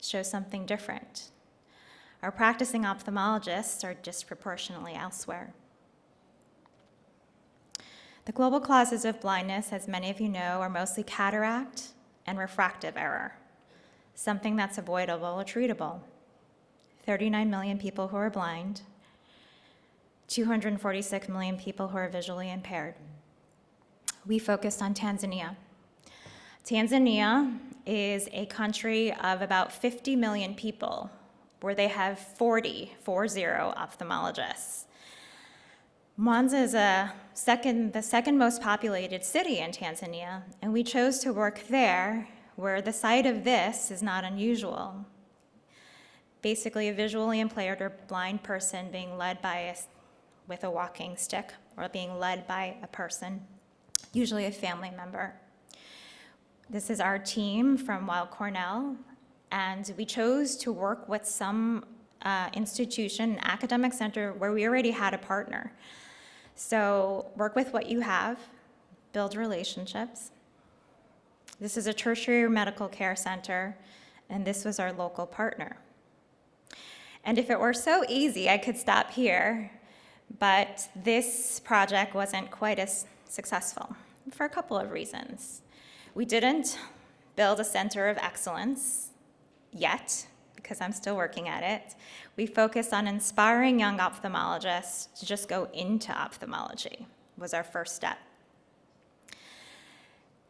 shows something different. Our practicing ophthalmologists are disproportionately elsewhere. The global causes of blindness, as many of you know, are mostly cataract and refractive error, something that's avoidable or treatable. 39 million people who are blind, 246 million people who are visually impaired. We focused on Tanzania. Tanzania is a country of about 50 million people where they have 40 ophthalmologists. Mwanza is the second most populated city in Tanzania, and we chose to work there where the sight of this is not unusual. Basically, a visually impaired or blind person being led with a walking stick or being led by a person, usually a family member. This is our team from Weill Cornell, and we chose to work with some institution, an academic center where we already had a partner. So work with what you have, build relationships. This is a tertiary medical care center, and this was our local partner. And if it were so easy, I could stop here, but this project wasn't quite as successful for a couple of reasons. We didn't build a center of excellence yet, because I'm still working at it. We focused on inspiring young ophthalmologists to just go into ophthalmology, was our first step.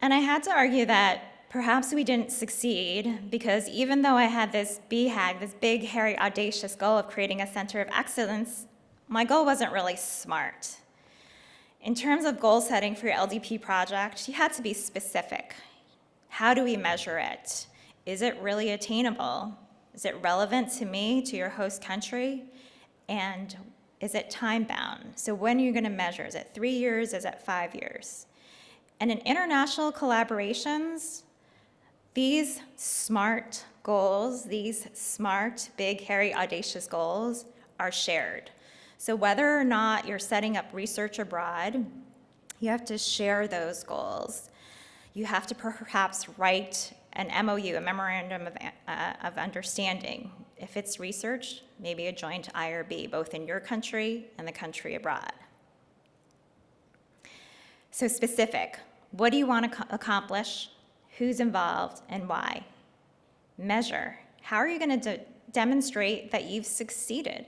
And I had to argue that perhaps we didn't succeed because even though I had this Behag, this big, hairy, audacious goal of creating a center of excellence, my goal wasn't really smart. In terms of goal setting for your LDP project, you had to be specific. How do we measure it? Is it really attainable? Is it relevant to me, to your host country? And is it time-bound? So when are you going to measure? Is it 3 years? Is it 5 years? And in international collaborations, these smart goals, these smart, big, hairy, audacious goals are shared. So whether or not you're setting up research abroad, you have to share those goals. You have to perhaps write an MOU, a Memorandum of Understanding. If it's research, maybe a joint IRB, both in your country and the country abroad. So specific, what do you want to accomplish? Who's involved and why? Measure, how are you going to demonstrate that you've succeeded?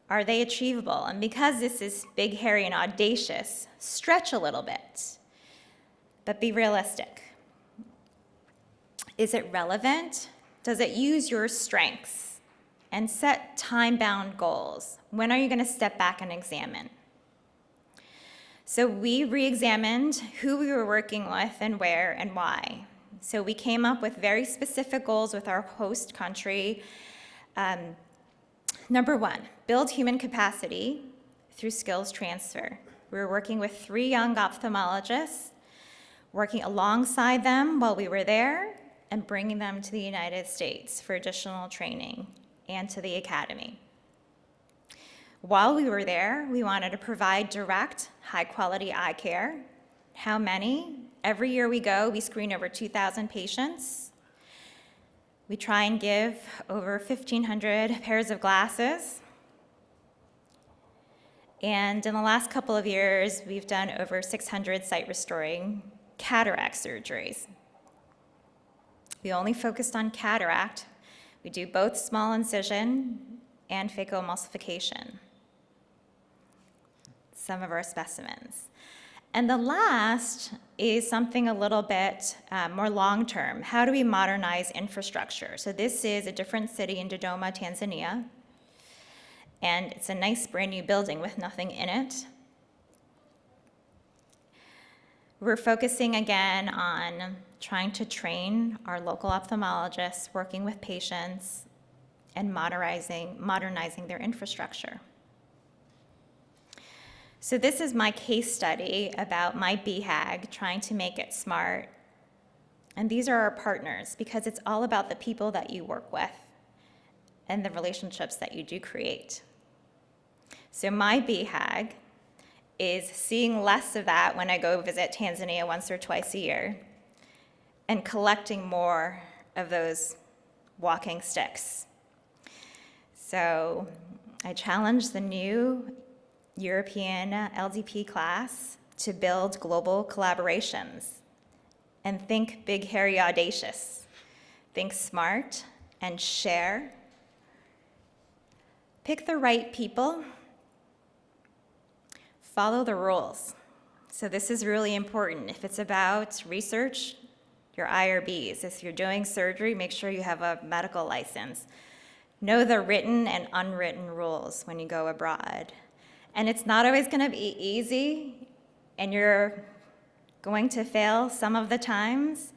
Are they achievable? And because this is big, hairy, and audacious, stretch a little bit, but be realistic. Is it relevant? Does it use your strengths? And set time-bound goals. When are you going to step back and examine? So we re-examined who we were working with and where and why. So we came up with very specific goals with our host country. Number 1, build human capacity through skills transfer. We were working with 3 young ophthalmologists, working alongside them while we were there, and bringing them to the United States for additional training and to the academy. While we were there, we wanted to provide direct, high-quality eye care. How many? Every year we go, we screen over 2,000 patients. We try and give over 1,500 pairs of glasses. And in the last couple of years, we've done over 600 sight-restoring cataract surgeries. We only focused on cataract. We do both small incision and phacoemulsification. Some of our specimens. And the last is something a little bit more long-term. How do we modernize infrastructure? So this is a different city in Dodoma, Tanzania. And it's a nice brand new building with nothing in it. We're focusing again on trying to train our local ophthalmologists, working with patients, and modernizing their infrastructure. So this is my case study about my Behag, trying to make it smart. And these are our partners, because it's all about the people that you work with and the relationships that you do create. So my Behag is seeing less of that when I go visit Tanzania once or twice a year, and collecting more of those walking sticks. So I challenged the new European EuLDP class to build global collaborations and think big, hairy, audacious. Think smart and share. Pick the right people. Follow the rules. So this is really important. If it's about research, your IRBs. If you're doing surgery, make sure you have a medical license. Know the written and unwritten rules when you go abroad. And it's not always going to be easy, and you're going to fail some of the times,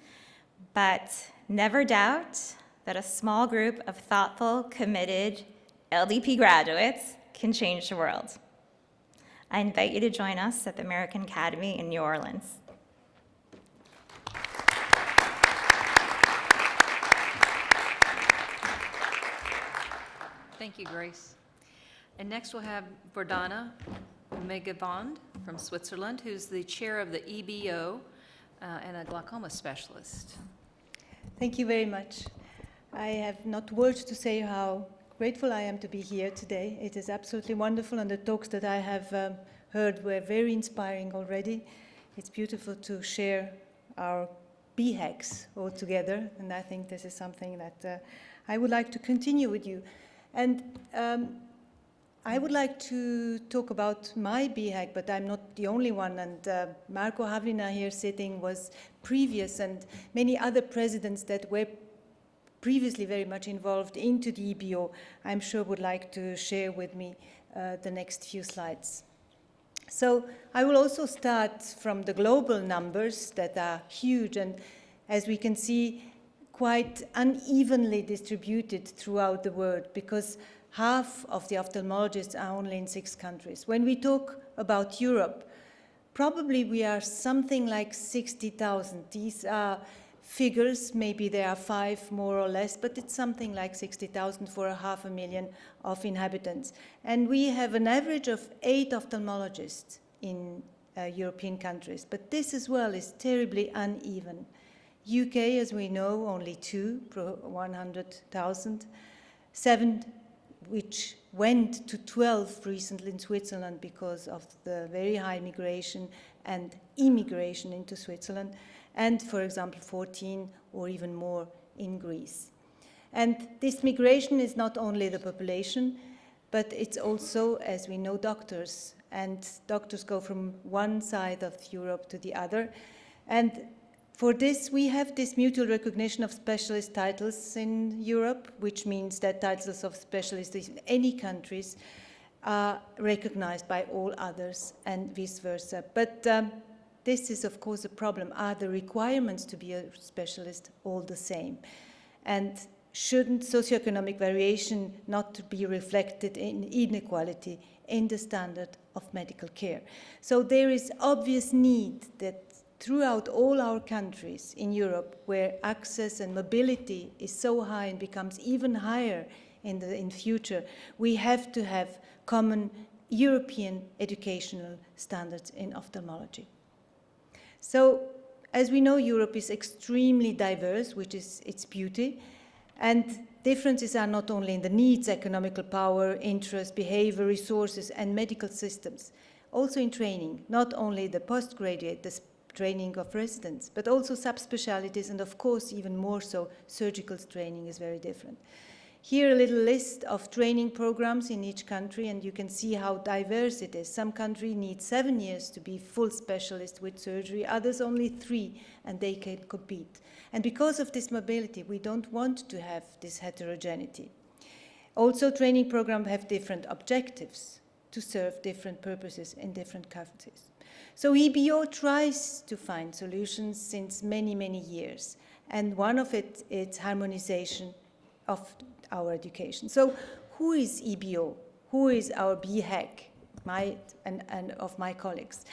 but never doubt that a small group of thoughtful, committed EuLDP graduates can change the world. I invite you to join us at the American Academy in New Orleans. Thank you, Grace. And next we'll have Gordana Sunaric Me from Switzerland, who's the chair of the EBO and a glaucoma specialist. Thank you very much. I have not words to say how grateful I am to be here today. It is absolutely wonderful, and the talks that I have heard were very inspiring already. It's beautiful to share our Behags all together, and I think this is something that I would like to continue with you. And I would like to talk about my Behag, but I'm not the only one. And Marko Havlina here sitting was previous, and many other presidents that were previously very much involved into the EBO, I'm sure would like to share with me the next few slides. So I will also start from the global numbers that are huge, and as we can see, quite unevenly distributed throughout the world, because half of the ophthalmologists are only in 6 countries. When we talk about Europe, probably we are something like 60,000. These are figures, maybe there are 5 more or less, but it's something like 60,000 for 500,000 of inhabitants. And we have an average of 8 ophthalmologists in European countries, but this as well is terribly uneven. UK, as we know, only 2 per 100,000, 7 which went to 12 recently in Switzerland because of the very high migration and immigration into Switzerland, and, for example, 14 or even more in Greece. And this migration is not only the population, but it's also, as we know, doctors. And doctors go from one side of Europe to the other. And for this, we have this mutual recognition of specialist titles in Europe, which means that titles of specialists in any countries are recognized by all others and vice versa. But this is, of course, a problem. Are the requirements to be a specialist all the same? And shouldn't socioeconomic variation not be reflected in inequality in the standard of medical care? So there is obvious need that throughout all our countries in Europe, where access and mobility is so high and becomes even higher in future, we have to have common European educational standards in ophthalmology. So, as we know, Europe is extremely diverse, which is its beauty, and differences are not only in the needs, economical power, interest, behavior, resources, and medical systems, also in training, not only the postgraduate, the training of residents, but also subspecialties, and of course, even more so, surgical training is very different. Here, a little list of training programs in each country, and you can see how diverse it is. Some countries need 7 years to be full specialist with surgery, others only 3, and they can compete. And because of this mobility, we don't want to have this heterogeneity. Also, training programs have different objectives to serve different purposes in different countries. So EBO tries to find solutions since many, many years, and one of it is harmonization of our education. So who is EBO? Who is our Behag, and of my colleagues?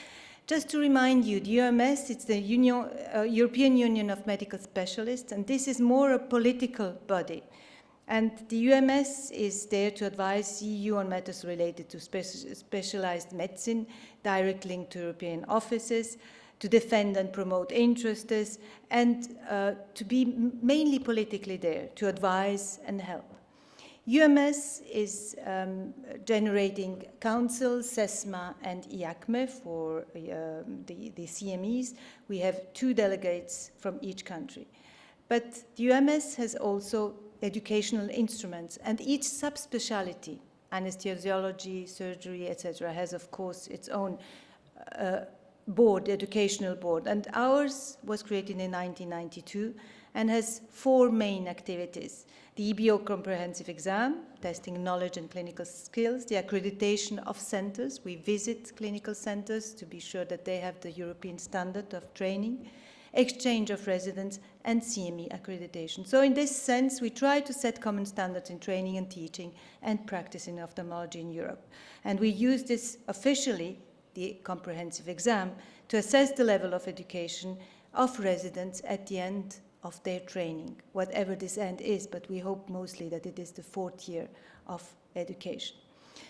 Just to remind you, the UMS, it's the European Union of Medical Specialists, and this is more a political body. And the UMS is there to advise EU on matters related to specialized medicine, direct link to European offices, to defend and promote interests, and to be mainly politically there, to advise and help. UMS is generating councils, SESMA and IACME for the CMEs. We have 2 delegates from each country. But the UMS has also educational instruments, and each subspecialty, anesthesiology, surgery, etc., has, of course, its own board, educational board. And ours was created in 1992 and has 4 main activities: the EBO comprehensive exam, testing knowledge and clinical skills, the accreditation of centers. We visit clinical centers to be sure that they have the European standard of training, exchange of residents, and CME accreditation. So in this sense, we try to set common standards in training and teaching and practice in ophthalmology in Europe. And we use this officially, the comprehensive exam, to assess the level of education of residents at the end of their training, whatever this end is, but we hope mostly that it is the 4th year of education.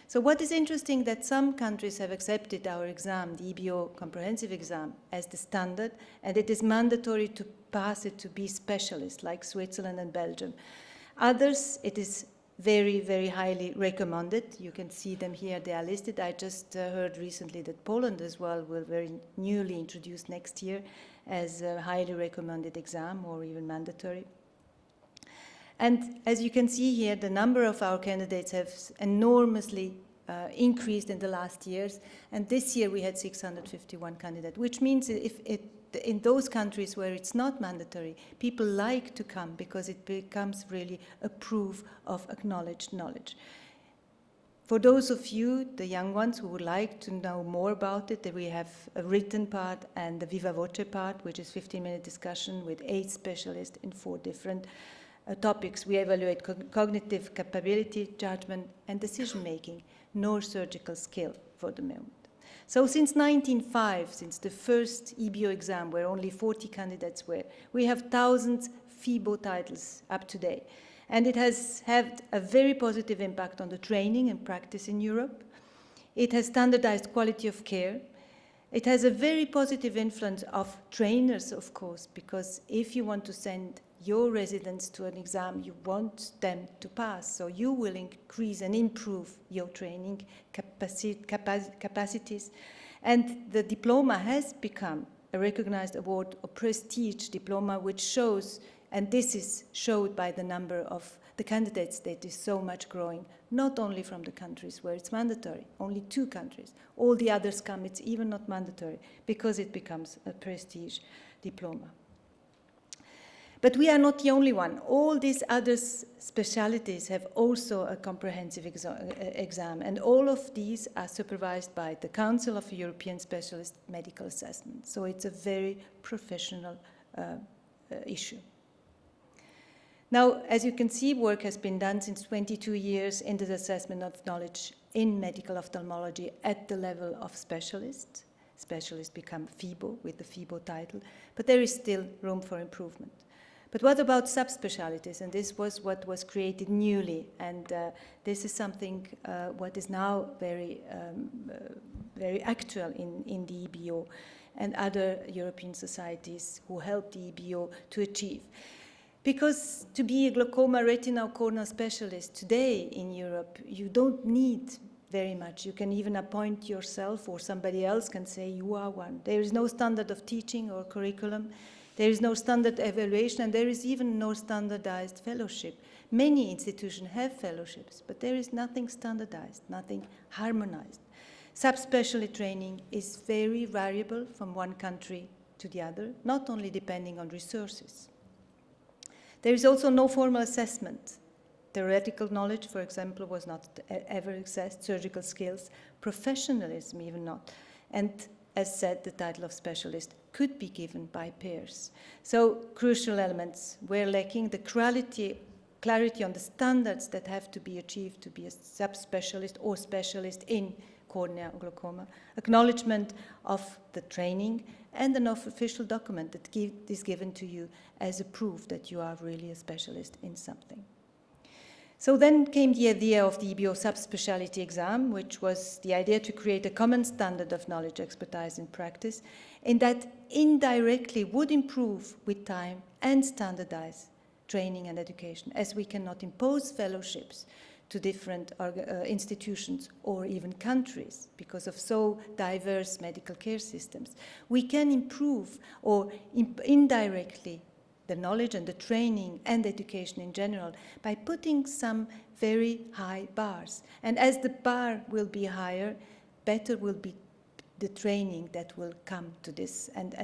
So what is interesting that some countries have accepted our exam, the EBO comprehensive exam, as the standard, and it is mandatory to pass it to be specialists, like Switzerland and Belgium. Others, it is very, very highly recommended. You can see them here, they are listed. I just heard recently that Poland as well will very newly introduce next year as a highly recommended exam or even mandatory. And as you can see here, the number of our candidates have enormously increased in the last years. And this year we had 651 candidates, which means in those countries where it's not mandatory, people like to come because it becomes really a proof of acknowledged knowledge. For those of you, the young ones, who would like to know more about it, we have a written part and the Viva Voce part, which is 15-minute discussion with 8 specialists in 4 different topics. We evaluate cognitive capability, judgment, and decision-making, nor surgical skill for the moment. So since 1905, since the first EBO exam where only 40 candidates were, we have thousands FIBO titles up to date. And it has had a very positive impact on the training and practice in Europe. It has standardized quality of care. It has a very positive influence of trainers, of course, because if you want to send your residents to an exam, you want them to pass. So you will increase and improve your training capacities. And the diploma has become a recognized award, a prestige diploma, which shows, and this is showed by the number of the candidates that is so much growing, not only from the countries where it's mandatory, only 2 countries. All the others come, it's even not mandatory, because it becomes a prestige diploma. But we are not the only one. All these other specialities have also a comprehensive exam, and all of these are supervised by the Council of European Specialist Medical Assessment. So it's a very professional issue. Now, as you can see, work has been done since 22 years in the assessment of knowledge in medical ophthalmology at the level of specialists. Specialists become FIBO with the FIBO title, but there is still room for improvement. But what about subspecialties? And this was what was created newly, and this is something what is now very actual in the EBO and other European societies who help the EBO to achieve. Because to be a glaucoma retinal corneal specialist today in Europe, you don't need very much. You can even appoint yourself, or somebody else can say you are one. There is no standard of teaching or curriculum. There is no standard evaluation, and there is even no standardized fellowship. Many institutions have fellowships, but there is nothing standardized, nothing harmonized. Subspecialty training is very variable from one country to the other, not only depending on resources. There is also no formal assessment. Theoretical knowledge, for example, was not ever assessed, surgical skills, professionalism even not. And as said, the title of specialist could be given by peers. So crucial elements were lacking: the clarity on the standards that have to be achieved to be a subspecialist or specialist in cornea glaucoma, acknowledgement of the training, and an official document that is given to you as a proof that you are really a specialist in something. So then came the idea of the EBO subspecialty exam, which was the idea to create a common standard of knowledge, expertise, and practice, and that indirectly would improve with time and standardize training and education, as we cannot impose fellowships to different institutions or even countries because of so diverse medical care systems. We can improve or indirectly the knowledge and the training and education in general by putting some very high bars. And as the bar will be higher, better will be the training that will come to this and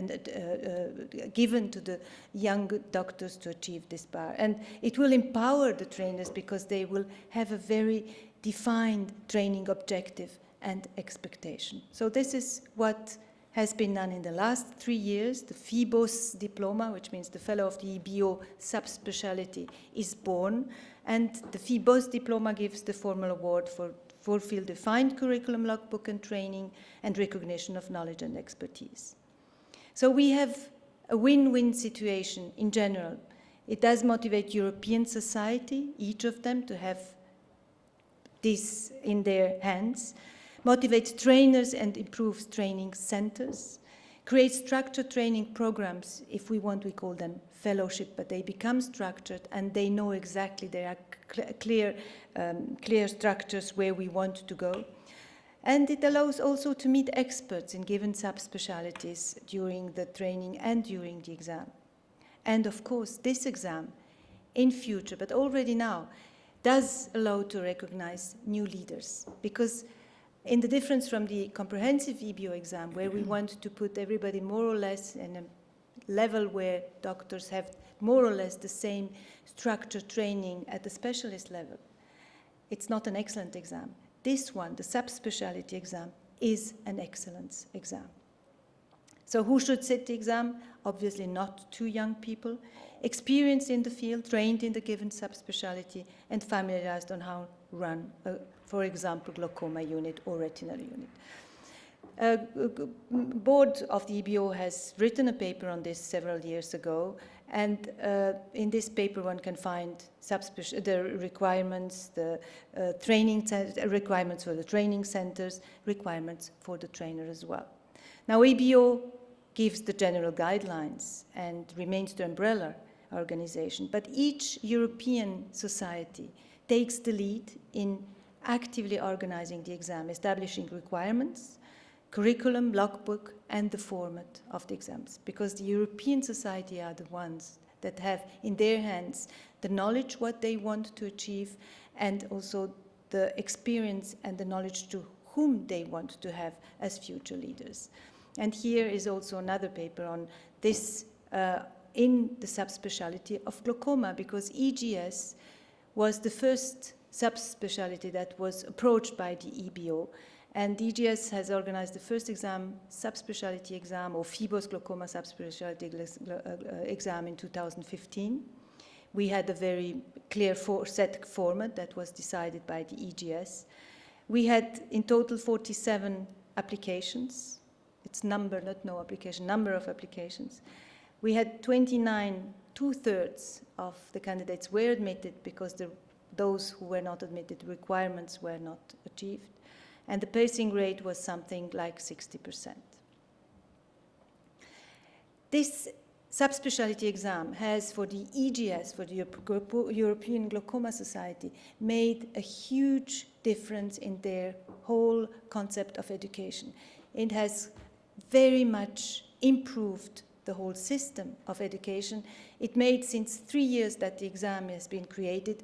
given to the young doctors to achieve this bar. And it will empower the trainers because they will have a very defined training objective and expectation. So this is what has been done in the last 3 years. The FIBOS diploma, which means the Fellow of the EBO subspecialty, is born. And the FIBOS diploma gives the formal award for field-defined curriculum, logbook, and training, and recognition of knowledge and expertise. So we have a win-win situation in general. It does motivate European society, each of them, to have this in their hands, motivates trainers and improves training centers, creates structured training programs. If we want, we call them fellowship, but they become structured and they know exactly, there are clear structures where we want to go. And it allows also to meet experts in given subspecialties during the training and during the exam. And of course, this exam in future, but already now, does allow to recognize new leaders, because in the difference from the comprehensive EBO exam, where we want to put everybody more or less in a level where doctors have more or less the same structured training at the specialist level, it's not an excellent exam. This one, the subspecialty exam, is an excellence exam. So who should sit the exam? Obviously not too young people, experienced in the field, trained in the given subspecialty, and familiarized on how to run, for example, glaucoma unit or retinal unit. Board of the EBO has written a paper on this several years ago, and in this paper one can find the requirements, the requirements for the training centers, requirements for the trainer as well. Now EBO gives the general guidelines and remains the umbrella organization, but each European society takes the lead in actively organizing the exam, establishing requirements, curriculum, logbook, and the format of the exams, because the European society are the ones that have in their hands the knowledge what they want to achieve, and also the experience and the knowledge to whom they want to have as future leaders. And here is also another paper on this in the subspecialty of glaucoma, because EGS was the first subspecialty that was approached by the EBO, and EGS has organized the first exam, subspecialty exam, or Phoebos glaucoma subspecialty exam in 2015. We had a very clear set format that was decided by the EGS. We had in total 47 applications. It's number, not no application, number of applications. We had 29, 2/3 of the candidates were admitted because those who were not admitted, requirements were not achieved. And the passing rate was something like 60%. This subspecialty exam has, for the EGS, for the European Glaucoma Society, made a huge difference in their whole concept of education. It has very much improved the whole system of education. It made, since 3 years that the exam has been created,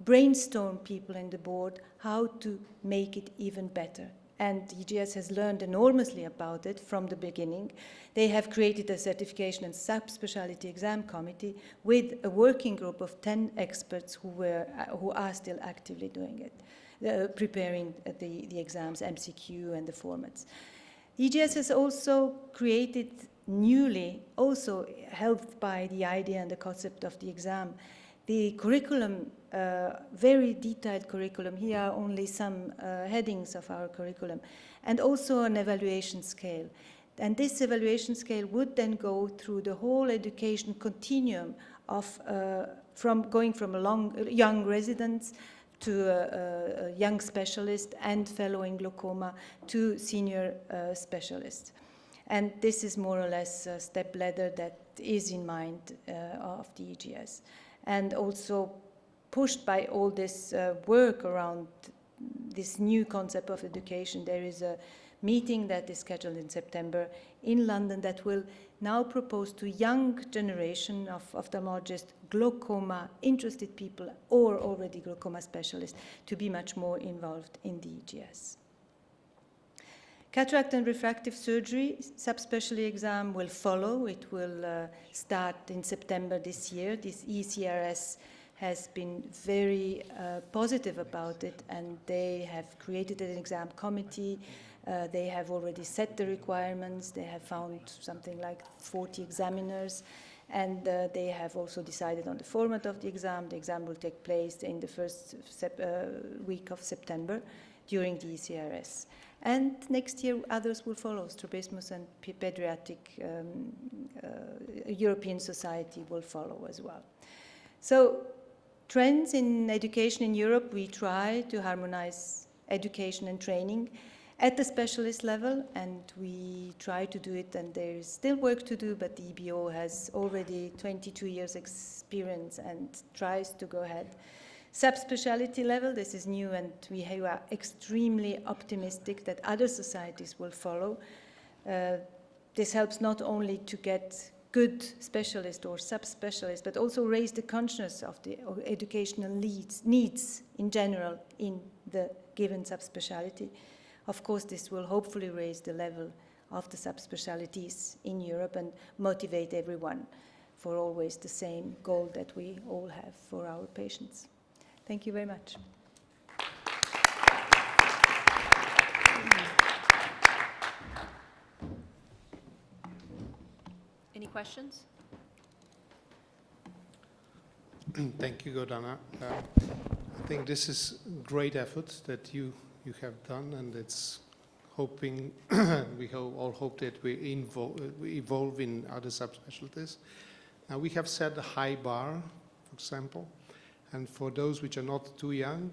brainstorm people in the board how to make it even better. And EGS has learned enormously about it from the beginning. They have created a certification and subspecialty exam committee with a working group of 10 experts who are still actively doing it, preparing the exams, MCQ and the formats. EGS has also created newly, also helped by the idea and the concept of the exam, the curriculum, very detailed curriculum. Here are only some headings of our curriculum, and also an evaluation scale. And this evaluation scale would then go through the whole education continuum of going from a young residents to a young specialist and fellow in glaucoma to senior specialist. And this is more or less a step ladder that is in mind of the EGS. And also pushed by all this work around this new concept of education, there is a meeting that is scheduled in September in London that will now propose to young generation of ophthalmologists, glaucoma interested people, or already glaucoma specialists to be much more involved in the EGS. Cataract and refractive surgery subspecialty exam will follow. It will start in September this year. This ECRS has been very positive about it, and they have created an exam committee. They have already set the requirements. They have found something like 40 examiners, and they have also decided on the format of the exam. The exam will take place in the first week of September during the ECRS. And next year, others will follow. Strabismus and Pediatric European Society will follow as well. So, trends in education in Europe, we try to harmonize education and training at the specialist level, and we try to do it, and there is still work to do, but the EBO has already 22 years experience and tries to go ahead. Subspecialty level, this is new, and we are extremely optimistic that other societies will follow. This helps not only to get good specialists or subspecialists, but also raise the consciousness of the educational needs in general in the given subspecialty. Of course, this will hopefully raise the level of the subspecialties in Europe and motivate everyone for always the same goal that we all have for our patients. Thank you very much. Any questions? Thank you, Gordana. I think this is great effort that you have done, and it's hoping, all hope that we evolve in other subspecialties. Now we have set a high bar, for example, and for those which are not too young,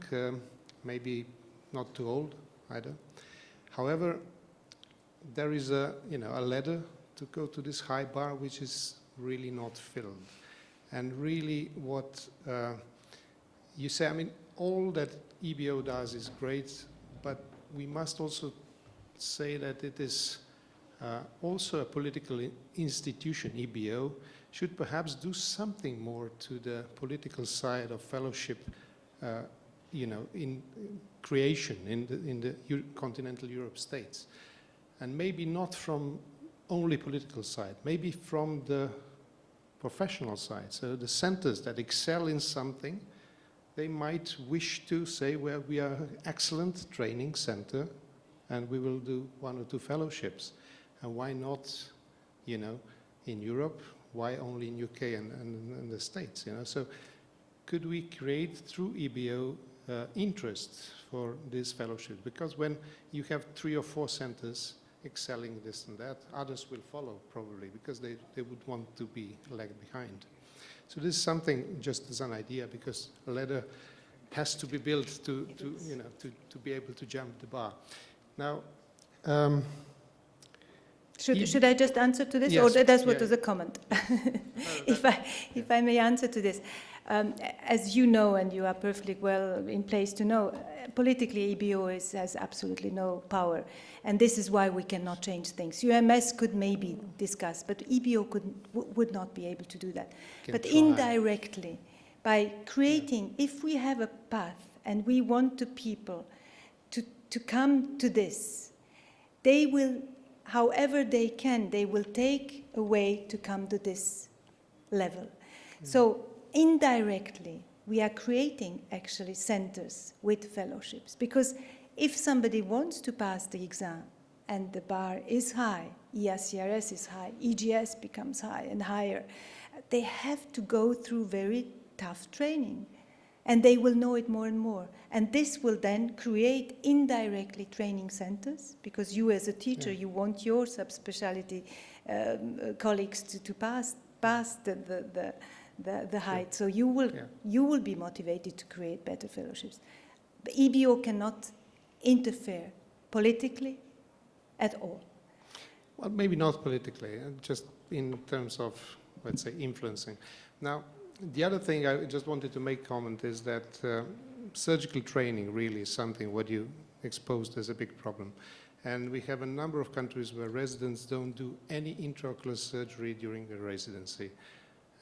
maybe not too old either. However, there is a ladder to go to this high bar, which is really not filled. And really what you say, I mean, all that EBO does is great, but we must also say that it is also a political institution. EBO should perhaps do something more to the political side of fellowship, in creation in the continental Europe states. And maybe not from only political side, maybe from the professional side. So the centers that excel in something, they might wish to say, well, we are an excellent training center and we will do 1 or 2 fellowships. And why not, in Europe? Why only in UK and the States? So could we create through EBO interest for this fellowship? Because when you have 3 or 4 centers excelling this and that, others will follow probably because they would want to be lagged behind. So this is something just as an idea, because a ladder has to be built to be able to jump the bar. Now, should I just answer to this, yes, or that's what yeah. was a comment? If I may answer to this, as you know, and you are perfectly well in place to know, politically EBO has absolutely no power, and this is why we cannot change things. UMS could maybe discuss, but EBO would not be able to do that. But indirectly, by creating, if we have a path and we want the people to come to this, they will, however they can, they will take a way to come to this level. So indirectly, we are creating actually centers with fellowships, because if somebody wants to pass the exam and the bar is high, ERCRS is high, EGS becomes high and higher, they have to go through very tough training, and they will know it more and more. And this will then create indirectly training centers, because you as a teacher, you want your subspecialty colleagues to pass the height. So you will be motivated to create better fellowships. But EBO cannot interfere politically at all. Well, maybe not politically, just in terms of, let's say, influencing. Now, the other thing I just wanted to make comment is that surgical training really is something what you exposed as a big problem. And we have a number of countries where residents don't do any intraocular surgery during their residency.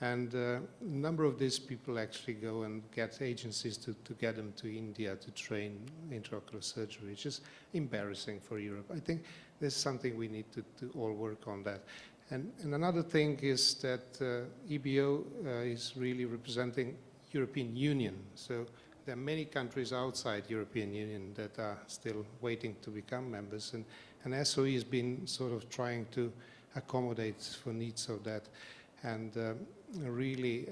And a number of these people actually go and get agencies to get them to India to train intraocular surgery, which is embarrassing for Europe. I think there's something we need to all work on that. And another thing is that EBO is really representing European Union. So there are many countries outside European Union that are still waiting to become members. And SOE has been sort of trying to accommodate for needs of that. And really,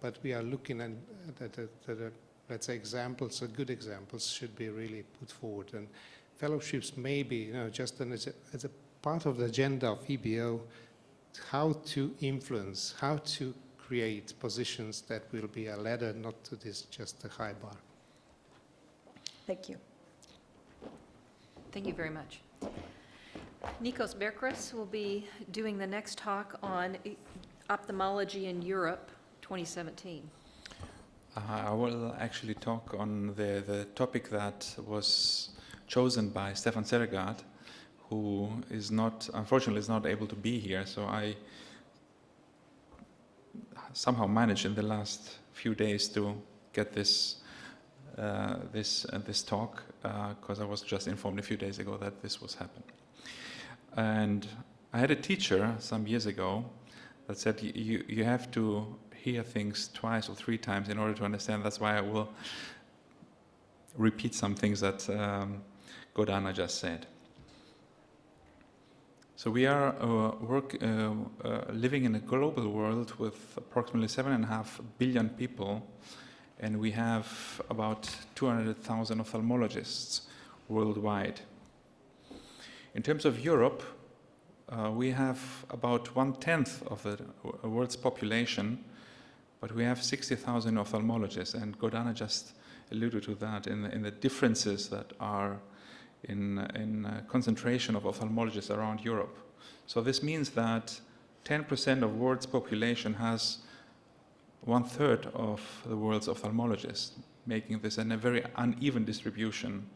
but we are looking at let's say, examples, good examples should be really put forward. And fellowships may be, just as a part of the agenda of EBO, how to influence, how to create positions that will be a ladder, not to this just a high bar. Thank you. Thank you very much. Nikolaos Bechrakis will be doing the next talk on Ophthalmology in Europe 2017. I will actually talk on the topic that was chosen by Stefan Sergaard, who is unfortunately is not able to be here. So I somehow managed in the last few days to get this talk, because I was just informed a few days ago that this was happening. And I had a teacher some years ago that said you have to hear things twice or 3 times in order to understand. That's why I will repeat some things that Gordana just said. So we are living in a global world with approximately 7.5 billion people, and we have about 200,000 ophthalmologists worldwide. In terms of Europe, we have about 1/10 of the world's population, but we have 60,000 ophthalmologists, and Gordana just alluded to that in the differences that are in concentration of ophthalmologists around Europe. So this means that 10% of the world's population has 1/3 of the world's ophthalmologists, making this a very uneven distribution.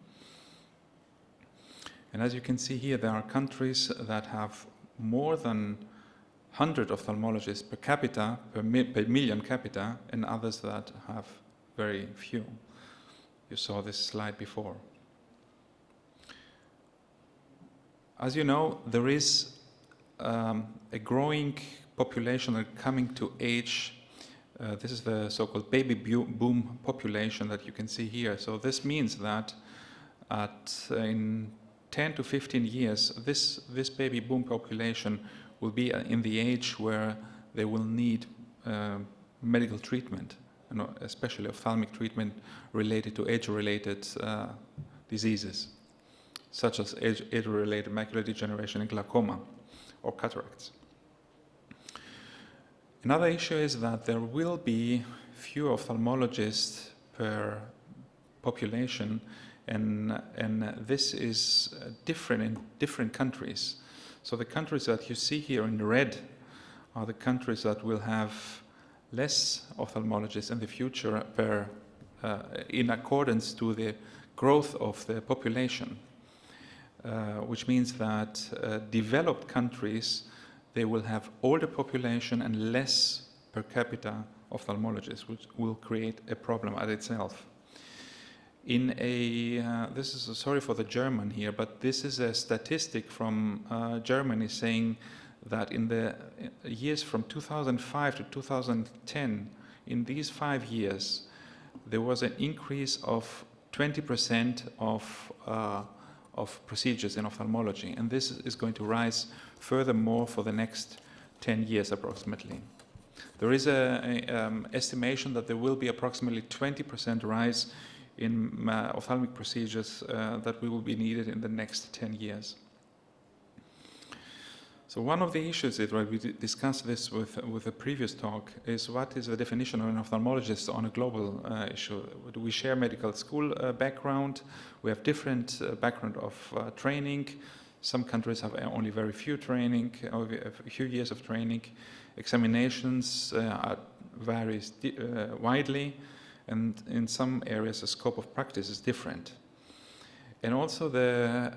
And as you can see here, there are countries that have more than 100 ophthalmologists per capita, per million capita, and others that have very few. You saw this slide before. As you know, there is a growing population coming to age. This is the so-called baby boom population that you can see here. So this means that in 10 to 15 years, this baby boom population will be in the age where they will need medical treatment, especially ophthalmic treatment related to age-related diseases, such as age-related macular degeneration and glaucoma or cataracts. Another issue is that there will be fewer ophthalmologists per population, and this is different in different countries. So the countries that you see here in red are the countries that will have less ophthalmologists in the future in accordance to the growth of the population, which means that developed countries, they will have older population and less per capita ophthalmologists, which will create a problem at itself. This is, sorry for the German here, but this is a statistic from Germany saying that in the years from 2005 to 2010, in these 5 years, there was an increase of 20% of procedures in ophthalmology, and this is going to rise furthermore for the next 10 years approximately. There is an estimation that there will be approximately 20% rise in ophthalmic procedures that will be needed in the next 10 years. So one of the issues that we discussed this with the previous talk is what is the definition of an ophthalmologist on a global issue. Do we share medical school background? We have different background of training. Some countries have only very few training, or a few years of training. Examinations varies widely, and in some areas the scope of practice is different. And also the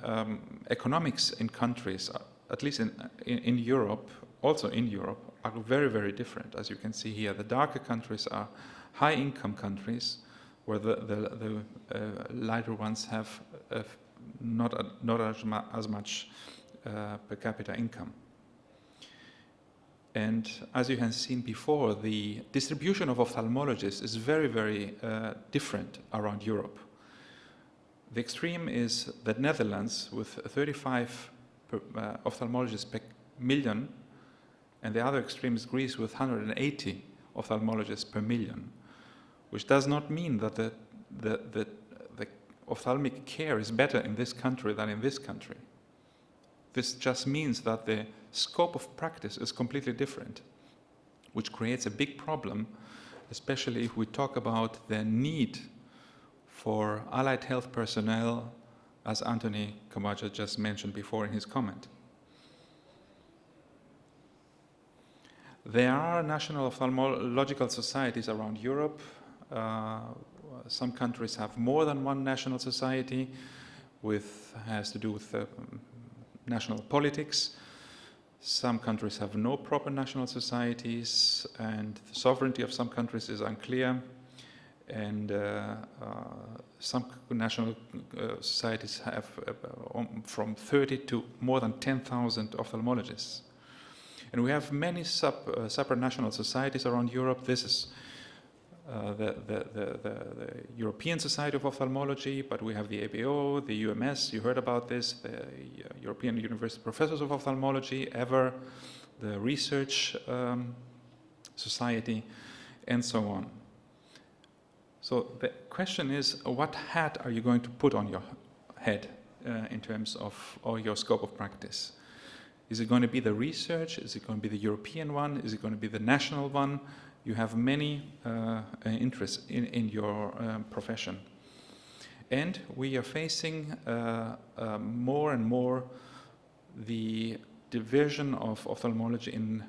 economics in countries, at least in Europe, also in Europe, are very, very different. As you can see here, the darker countries are high-income countries, where the lighter ones have not as much per capita income. And as you have seen before, the distribution of ophthalmologists is very, very different around Europe. The extreme is the Netherlands with 35 ophthalmologists per million, and the other extreme is Greece with 180 ophthalmologists per million, which does not mean that the ophthalmic care is better in this country than in this country. This just means that the scope of practice is completely different, which creates a big problem, especially if we talk about the need for allied health personnel, as Anthony Camacho just mentioned before in his comment. There are national ophthalmological societies around Europe. Some countries have more than one national society, has to do with national politics. Some countries have no proper national societies, and the sovereignty of some countries is unclear. And some national societies have from 30 to more than 10,000 ophthalmologists. And we have many supranational societies around Europe. This is the European Society of Ophthalmology, but we have the ABO, the UMS, you heard about this, the European University Professors of Ophthalmology, EVER, the Research Society, and so on. So the question is, what hat are you going to put on your head in terms of your scope of practice? Is it going to be the research? Is it going to be the European one? Is it going to be the national one? You have many interests in your profession. And we are facing more and more the division of ophthalmology in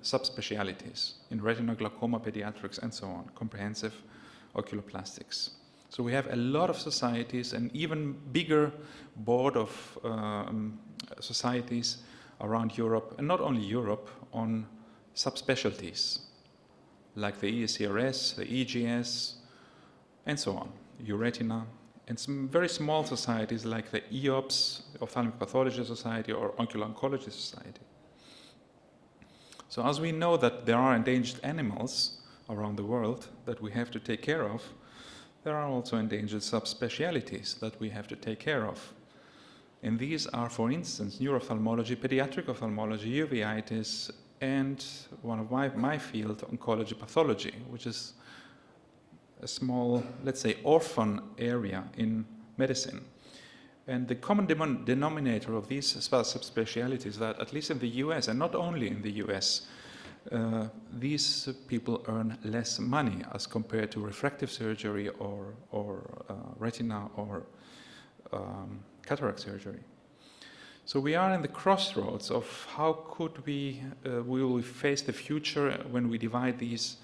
subspecialties, in retina, glaucoma, pediatrics, and so on, comprehensive oculoplastics. So we have a lot of societies, an even bigger board of societies around Europe, and not only Europe, on subspecialties, like the ESCRS, the EGS, and so on, Euretina, and some very small societies like the EOPS, Ophthalmic Pathology Society, or Ocular Oncology Society. So as we know that there are endangered animals around the world that we have to take care of, there are also endangered subspecialties that we have to take care of. And these are, for instance, neuroophthalmology, pediatric ophthalmology, uveitis, and one of my field, oncology pathology, which is a small, let's say, orphan area in medicine. And the common denominator of these subspecialties is that, at least in the US, and not only in the US, these people earn less money as compared to refractive surgery or retina or cataract surgery. So we are in the crossroads of how could we will face the future when we divide these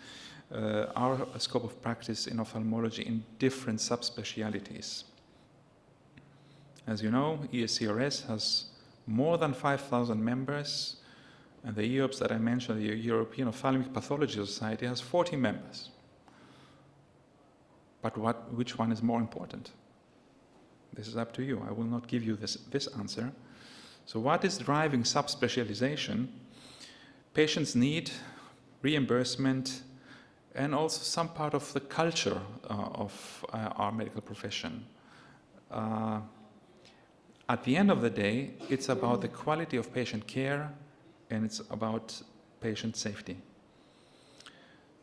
our scope of practice in ophthalmology in different subspecialties. As you know, ESCRS has more than 5,000 members, and the EOPS that I mentioned, the European Ophthalmic Pathology Society, has 40 members. But which one is more important? This is up to you. I will not give you this answer. So what is driving subspecialization? Patients' need, reimbursement, and also some part of the culture of our medical profession. At the end of the day, it's about the quality of patient care, and it's about patient safety.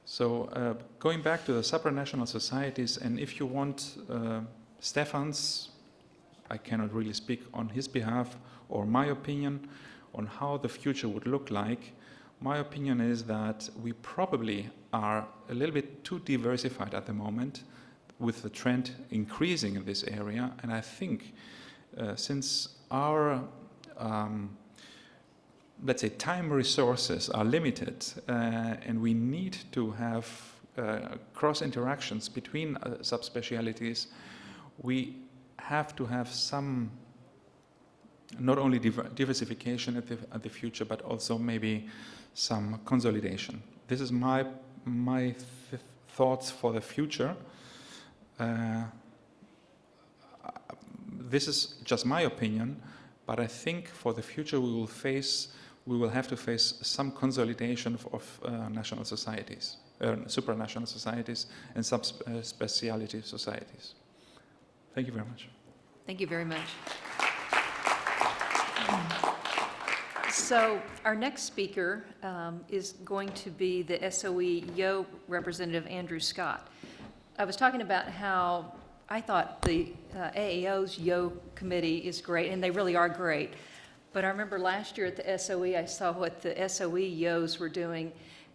So going back to the supranational societies, and if you want Stefan's, I cannot really speak on his behalf, or my opinion on how the future would look like, my opinion is that we probably are a little bit too diversified at the moment, with the trend increasing in this area. And I think since our, let's say, time resources are limited, and we need to have cross interactions between subspecialties, we have to have some, not only diversification at the future, but also maybe some consolidation. This is my thoughts for the future. This is just my opinion, but I think for the future we will have to face some consolidation of national societies, supranational societies, and subspeciality societies. Thank you very much. Thank you very much. So our next speaker is going to be the SOE YO representative, Andrew Scott. I was talking about how I thought the AAO's YO committee is great, and they really are great. But I remember last year at the SOE, I saw what the SOE YOs were doing,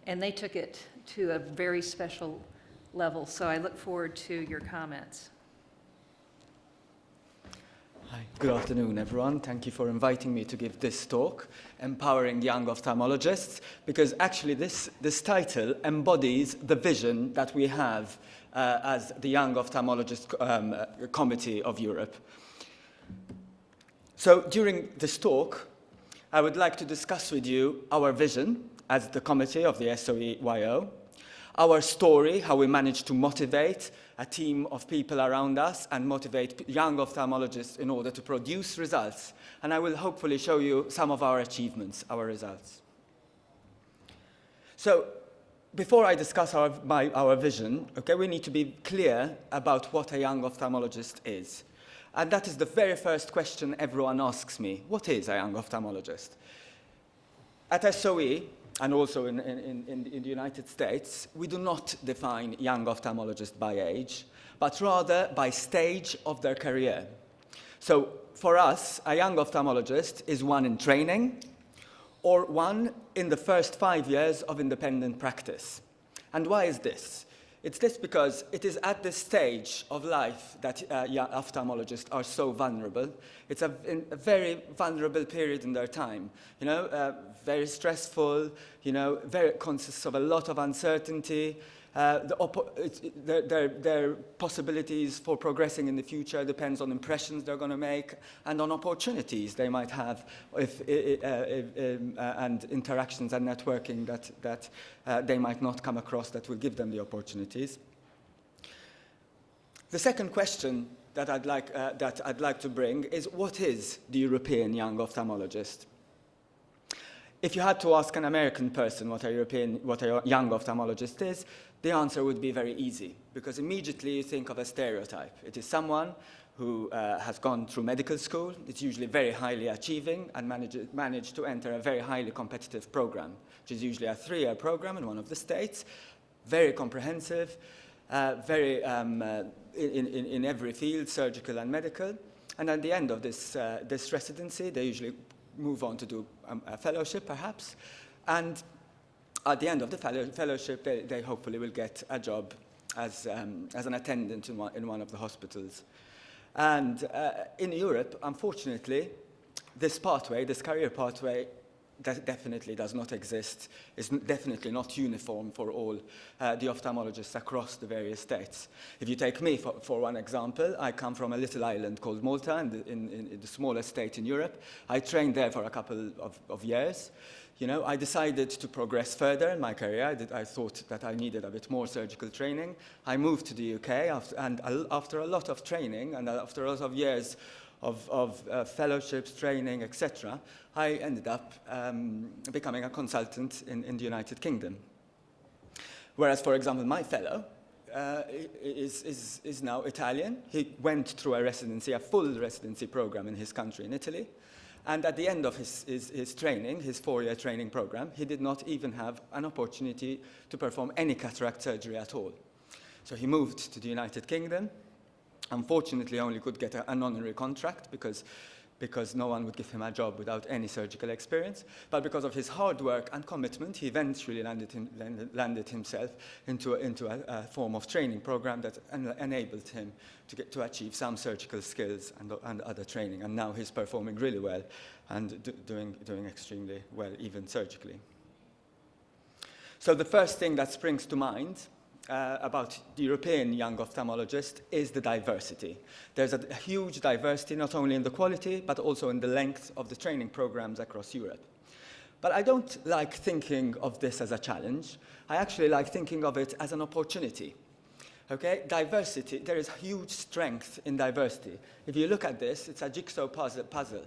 and they took it to a very special level. So I look forward to your comments. Hi, good afternoon, everyone. Thank you for inviting me to give this talk, Empowering Young Ophthalmologists, because actually this title embodies the vision that we have as the Young Ophthalmologist Committee of Europe. So during this talk, I would like to discuss with you our vision as the committee of the SOE-YO, our story, how we managed to motivate a team of people around us and motivate young ophthalmologists in order to produce results. And I will hopefully show you some of our achievements, our results. So before I discuss our vision, okay, we need to be clear about what a young ophthalmologist is. And that is the very first question everyone asks me. What is a young ophthalmologist? At SOE, and also in the United States, we do not define young ophthalmologists by age, but rather by stage of their career. So for us, a young ophthalmologist is one in training or one in the first 5 years of independent practice. And why is this? It's this because it is at this stage of life that young ophthalmologists are so vulnerable. It's a very vulnerable period in their time, very stressful, consists of a lot of uncertainty. Their possibilities for progressing in the future depends on impressions they're going to make and on opportunities they might have and interactions and networking that they might not come across that will give them the opportunities. The second question that I'd like to bring is, what is the European young ophthalmologist? If you had to ask an American person what a young ophthalmologist is, the answer would be very easy, because immediately you think of a stereotype. It is someone who has gone through medical school. It's usually very highly achieving and managed to enter a very highly competitive program, which is usually a 3-year program in one of the states, very comprehensive, very in every field, surgical and medical. And at the end of this residency, they usually move on to do a fellowship, perhaps. And at the end of the fellowship, they hopefully will get a job as an attendant in one of the hospitals. And in Europe, unfortunately, this career pathway, that definitely does not exist. It's definitely not uniform for all the ophthalmologists across the various states. If you take me for one example, I come from a little island called Malta, in the smallest state in Europe. I trained there for a couple of years. I decided to progress further in my career. I thought that I needed a bit more surgical training. I moved to the UK, and after a lot of training and after a lot of years of fellowships, training, etc., I ended up becoming a consultant in the United Kingdom. Whereas, for example, my fellow is now Italian. He went through a full residency program in his country in Italy. And at the end of his training, his 4-year training program, he did not even have an opportunity to perform any cataract surgery at all. So he moved to the United Kingdom. Unfortunately, only could get an honorary contract because no one would give him a job without any surgical experience. But because of his hard work and commitment, he eventually landed himself into a form of training program that enabled him to achieve some surgical skills and other training. And now he's performing really well and doing extremely well, even surgically. So the first thing that springs to mind about the European young ophthalmologist is the diversity. There's a huge diversity, not only in the quality, but also in the length of the training programs across Europe. But I don't like thinking of this as a challenge. I actually like thinking of it as an opportunity. Okay? Diversity, there is huge strength in diversity. If you look at this, it's a jigsaw puzzle.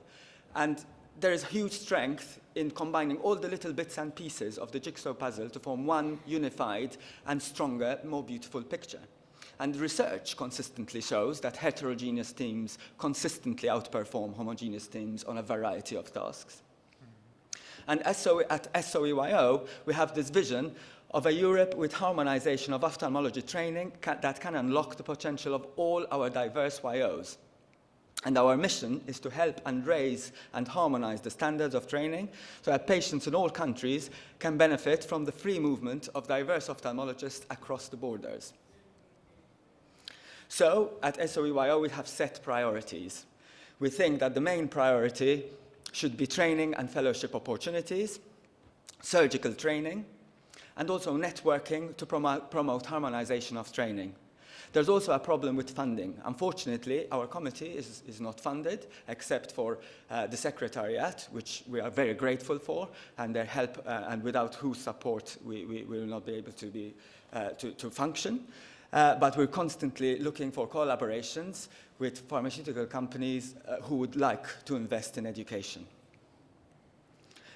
And there is huge strength in combining all the little bits and pieces of the jigsaw puzzle to form one unified and stronger, more beautiful picture. And research consistently shows that heterogeneous teams consistently outperform homogeneous teams on a variety of tasks. And at SOEYO, we have this vision of a Europe with harmonization of ophthalmology training that can unlock the potential of all our diverse YOs. And our mission is to help and raise and harmonize the standards of training so that patients in all countries can benefit from the free movement of diverse ophthalmologists across the borders. So, at SOEYO, we have set priorities. We think that the main priority should be training and fellowship opportunities, surgical training, and also networking to promote harmonization of training. There's also a problem with funding. Unfortunately, our committee is not funded, except for the Secretariat, which we are very grateful for, and their help, and without whose support we will not be able to function. But we're constantly looking for collaborations with pharmaceutical companies who would like to invest in education.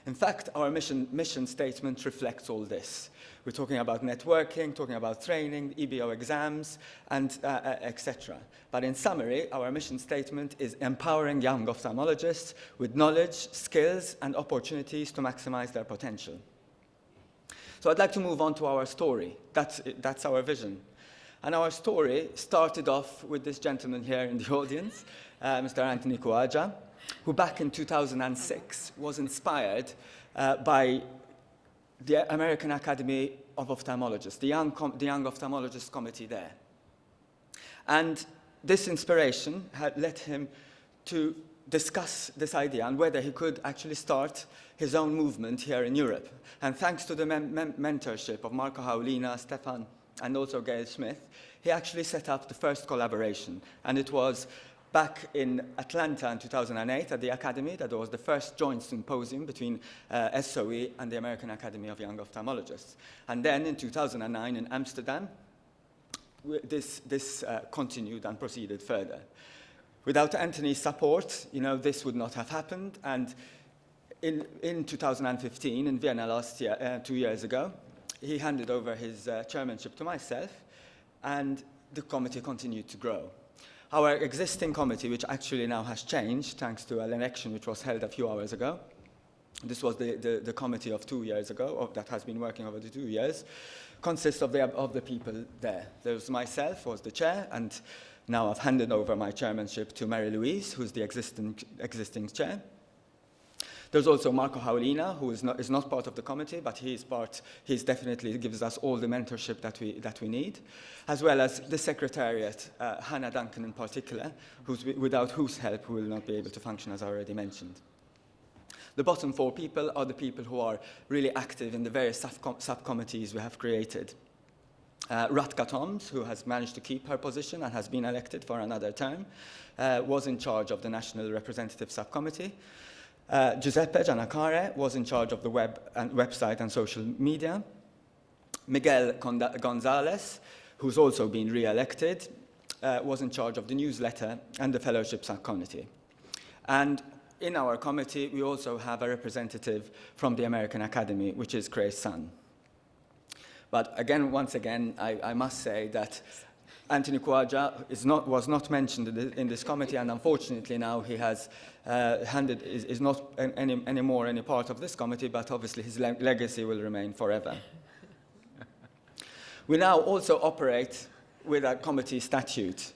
In fact, our mission statement reflects all this. We're talking about networking, talking about training, EBO exams, and etc. But in summary, our mission statement is empowering young ophthalmologists with knowledge, skills, and opportunities to maximize their potential. So I'd like to move on to our story. That's our vision. And our story started off with this gentleman here in the audience, Mr. Anthony Kouaja, who back in 2006 was inspired by the American Academy of Ophthalmologists, the Young Ophthalmologist Committee there. And this inspiration had led him to discuss this idea and whether he could actually start his own movement here in Europe. And thanks to the mentorship of Marco Haulina, Stefan, and also Gail Smith, he actually set up the first collaboration. And it was back in Atlanta in 2008 at the Academy that there was the first joint symposium between SOE and the American Academy of Young Ophthalmologists. And then in 2009 in Amsterdam, this continued and proceeded further. Without Anthony's support, this would not have happened. And in 2015, in Vienna last year, 2 years ago, he handed over his chairmanship to myself, and the committee continued to grow. Our existing committee, which actually now has changed thanks to an election which was held a few hours ago, this was the committee of 2 years ago, that has been working over the 2 years, consists of the people there. There's myself, who was the chair, and now I've handed over my chairmanship to Mary Louise, who's the existing chair. There's also Marco Haulina, who is not part of the committee, but he definitely gives us all the mentorship that we need, as well as the secretariat, Hannah Duncan in particular, without whose help we will not be able to function, as I already mentioned. The bottom 4 people are the people who are really active in the various subcommittees we have created. Ratka Toms, who has managed to keep her position and has been elected for another term, was in charge of the National Representative Subcommittee. Giuseppe Giannacare was in charge of the website and social media. Miguel Gonzalez, who's also been re-elected, was in charge of the newsletter and the fellowship subcommittee. And in our committee, we also have a representative from the American Academy, which is Craig's son. But once again, I must say that Anthony Kouaja was not mentioned in this committee, and unfortunately now he has is not anymore any part of this committee, but obviously his legacy will remain forever. We now also operate with a committee statute.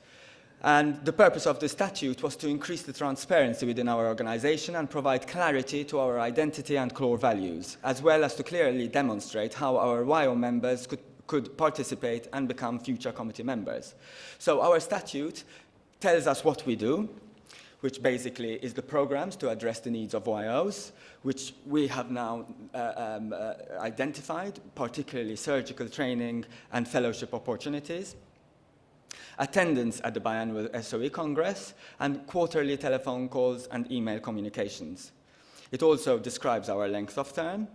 And the purpose of the statute was to increase the transparency within our organization and provide clarity to our identity and core values, as well as to clearly demonstrate how our YO members could participate and become future committee members. So our statute tells us what we do, which basically is the programs to address the needs of YOs, which we have now identified, particularly surgical training and fellowship opportunities, attendance at the biannual SOE Congress, and quarterly telephone calls and email communications. It also describes our length of term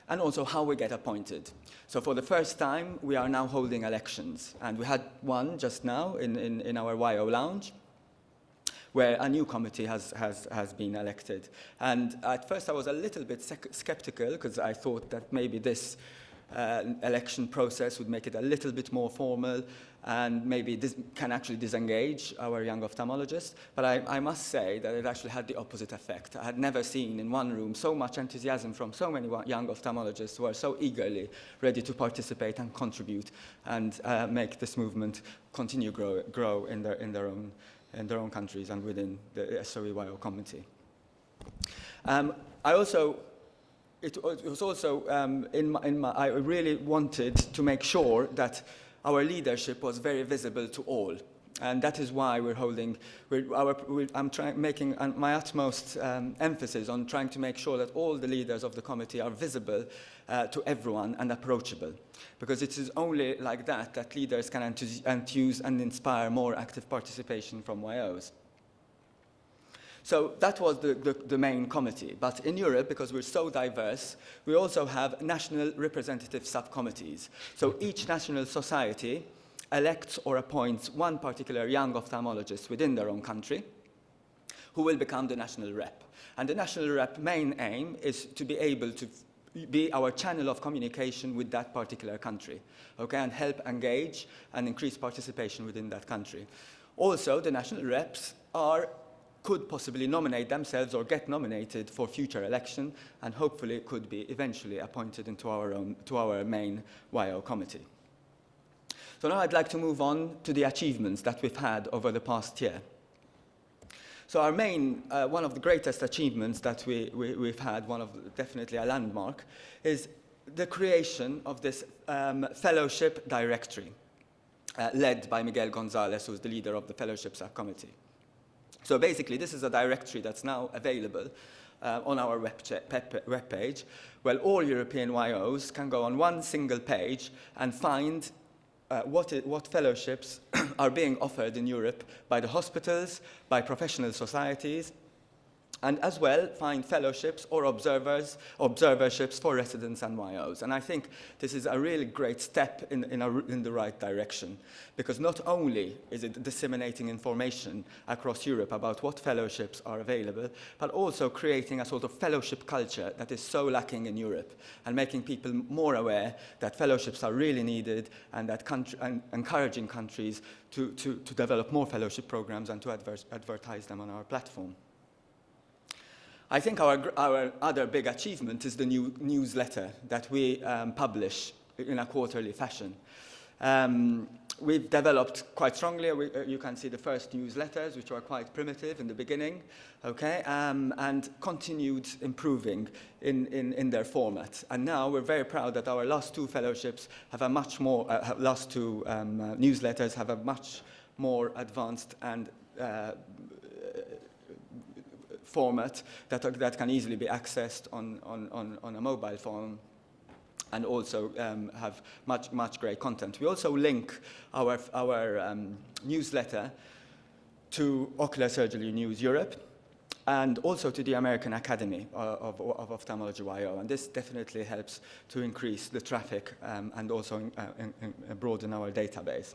and also how we get appointed. So for the first time, we are now holding elections, and we had one just now in our YO lounge, where a new committee has been elected. And at first I was a little bit skeptical, because I thought that maybe this election process would make it a little bit more formal, and maybe this can actually disengage our young ophthalmologists. But I must say that it actually had the opposite effect. I had never seen in one room so much enthusiasm from so many young ophthalmologists who are so eagerly ready to participate and contribute and make this movement continue grow in their own countries and within the SOE-YO committee. I really wanted to make sure that our leadership was very visible to all. And that is why I'm making my utmost emphasis on trying to make sure that all the leaders of the committee are visible to everyone and approachable. Because it is only like that leaders can enthuse and inspire more active participation from YOs. So that was the main committee. But in Europe, because we're so diverse, we also have national representative subcommittees. So each national society elects or appoints one particular young ophthalmologist within their own country who will become the national rep. And the national rep main aim is to be able to be our channel of communication with that particular country, okay, and help engage and increase participation within that country. Also, the national reps could possibly nominate themselves or get nominated for future election, and hopefully could be eventually appointed into our main YO committee. So now I'd like to move on to the achievements that we've had over the past year. So our main, one of the greatest achievements that we've had, definitely a landmark, is the creation of this fellowship directory, led by Miguel Gonzalez, who's the leader of the fellowship subcommittee. So basically, this is a directory that's now available on our webpage, where all European YOs can go on one single page and find what fellowships are being offered in Europe by the hospitals, by professional societies, and as well find fellowships or observerships for residents and YOs. And I think this is a really great step in the right direction, because not only is it disseminating information across Europe about what fellowships are available, but also creating a sort of fellowship culture that is so lacking in Europe, and making people more aware that fellowships are really needed, and that encouraging countries to develop more fellowship programs and to advertise them on our platform. I think our other big achievement is the new newsletter that we publish in a quarterly fashion. We've developed quite strongly. You can see the first newsletters, which were quite primitive in the beginning, okay, and continued improving in their format. And now we're very proud that our last two fellowships have a much more, last two newsletters have a much more advanced and format that can easily be accessed on a mobile phone, and also have much great content. We also link our newsletter to Ocular Surgery News Europe, and also to the American Academy of Ophthalmology YO, and this definitely helps to increase the traffic and also broaden our database.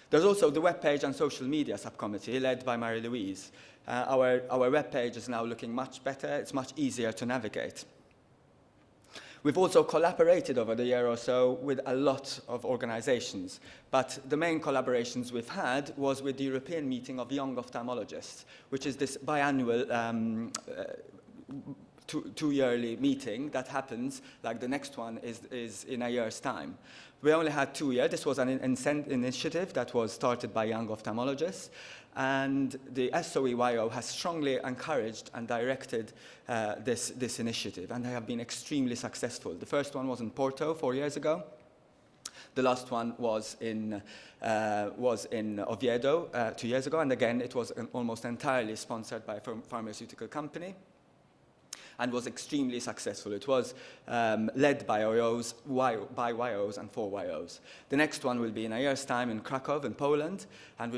There's also the webpage and social media subcommittee led by Marie-Louise. Our webpage is now looking much better. It's much easier to navigate. We've also collaborated over the year or so with a lot of organizations, but the main collaborations we've had was with the European Meeting of Young Ophthalmologists, which is this biannual two-yearly meeting that happens, like the next one is in a year's time. We only had 2 years. This was an initiative that was started by young ophthalmologists, and the SOE-YO has strongly encouraged and directed this initiative, and they have been extremely successful. The first one was in Porto 4 years ago. The last one was in Oviedo 2 years ago, and again, it was almost entirely sponsored by a pharmaceutical company, and was extremely successful. It was led by YOs and for YOs. The next one will be in a year's time in Krakow in Poland, and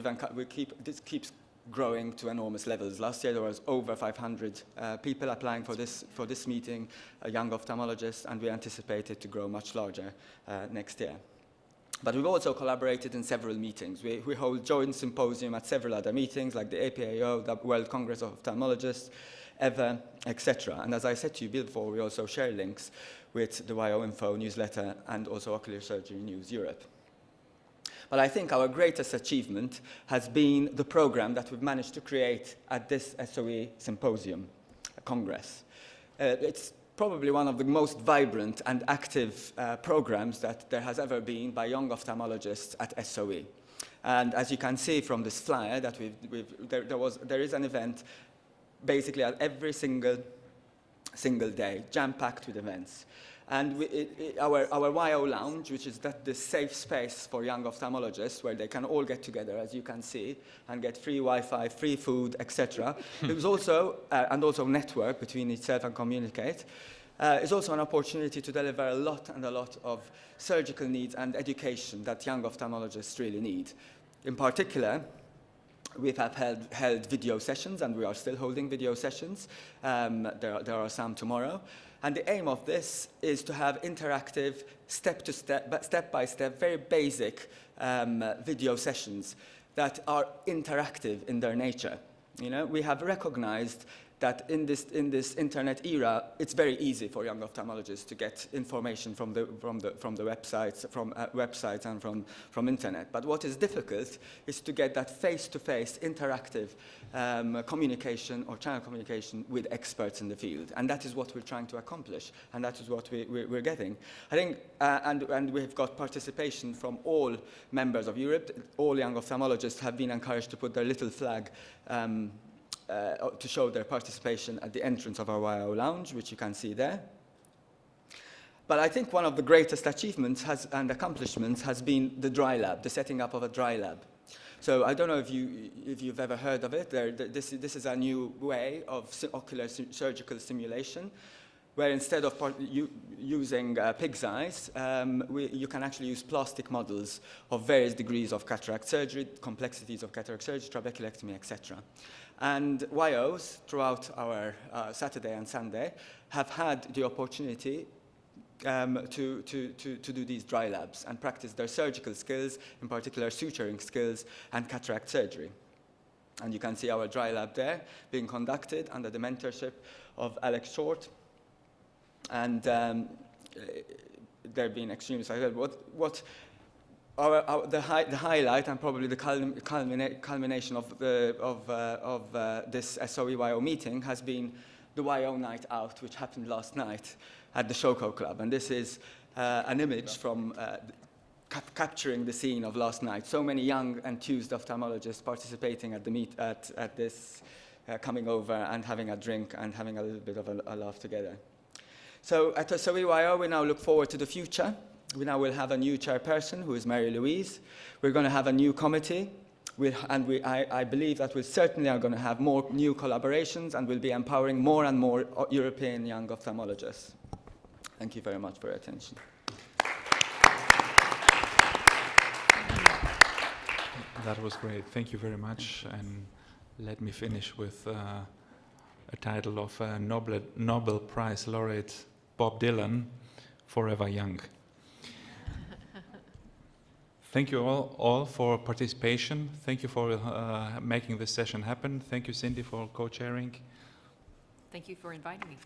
this keeps growing to enormous levels. Last year there was over 500 people applying for this meeting, young ophthalmologists, and we anticipate it to grow much larger next year. But we've also collaborated in several meetings. We hold joint symposium at several other meetings, like the APAO, the World Congress of Ophthalmologists, EVA, etc. And as I said to you before, we also share links with the YO Info newsletter and also Ocular Surgery News Europe. But I think our greatest achievement has been the program that we've managed to create at this SOE Symposium Congress. It's probably one of the most vibrant and active programs that there has ever been by young ophthalmologists at SOE. And as you can see from this flyer, that there is an event basically at every single day, jam-packed with events. And our YO Lounge, which is the safe space for young ophthalmologists, where they can all get together, as you can see, and get free Wi-Fi, free food, etc. It was also, and also network between itself and communicate, is also an opportunity to deliver a lot of surgical needs and education that young ophthalmologists really need. In particular, we have held video sessions, and we are still holding video sessions. There are some tomorrow. And the aim of this is to have interactive, step-by-step, very basic video sessions that are interactive in their nature. You know, we have recognized that in this internet era, it's very easy for young ophthalmologists to get information from the websites and from internet. But what is difficult is to get that face-to-face interactive communication or channel communication with experts in the field, and that is what we're trying to accomplish, and that is what we're getting. I think, and we've got participation from all members of Europe. All young ophthalmologists have been encouraged to put their little flag to show their participation at the entrance of our YO lounge, which you can see there. But I think one of the greatest achievements and accomplishments has been the dry lab, the setting up of a dry lab. So I don't know if you've ever heard of it. This is a new way of ocular surgical simulation, where instead of using pig's eyes, you can actually use plastic models of various degrees of cataract surgery, complexities of cataract surgery, trabeculectomy, etc. And YOs throughout our Saturday and Sunday have had the opportunity to do these dry labs and practice their surgical skills, in particular suturing skills and cataract surgery. And you can see our dry lab there being conducted under the mentorship of Alex Short. And they've been extremely successful. The highlight and probably the culmination of this SOE-YO meeting has been the YO night out, which happened last night at the Shoko Club. And this is an image from capturing the scene of last night. So many young, enthused ophthalmologists participating at this, coming over and having a drink and having a little bit of a laugh together. So at SOE-YO, we now look forward to the future. We now will have a new chairperson, who is Mary Louise. We're going to have a new committee, I believe that we certainly are going to have more new collaborations, and we'll be empowering more and more European young ophthalmologists. Thank you very much for your attention. That was great. Thank you very much. And let me finish with a title of Nobel Prize laureate Bob Dylan, Forever Young. Thank you all for participation. Thank you for making this session happen. Thank you, Cindy, for co-chairing. Thank you for inviting me.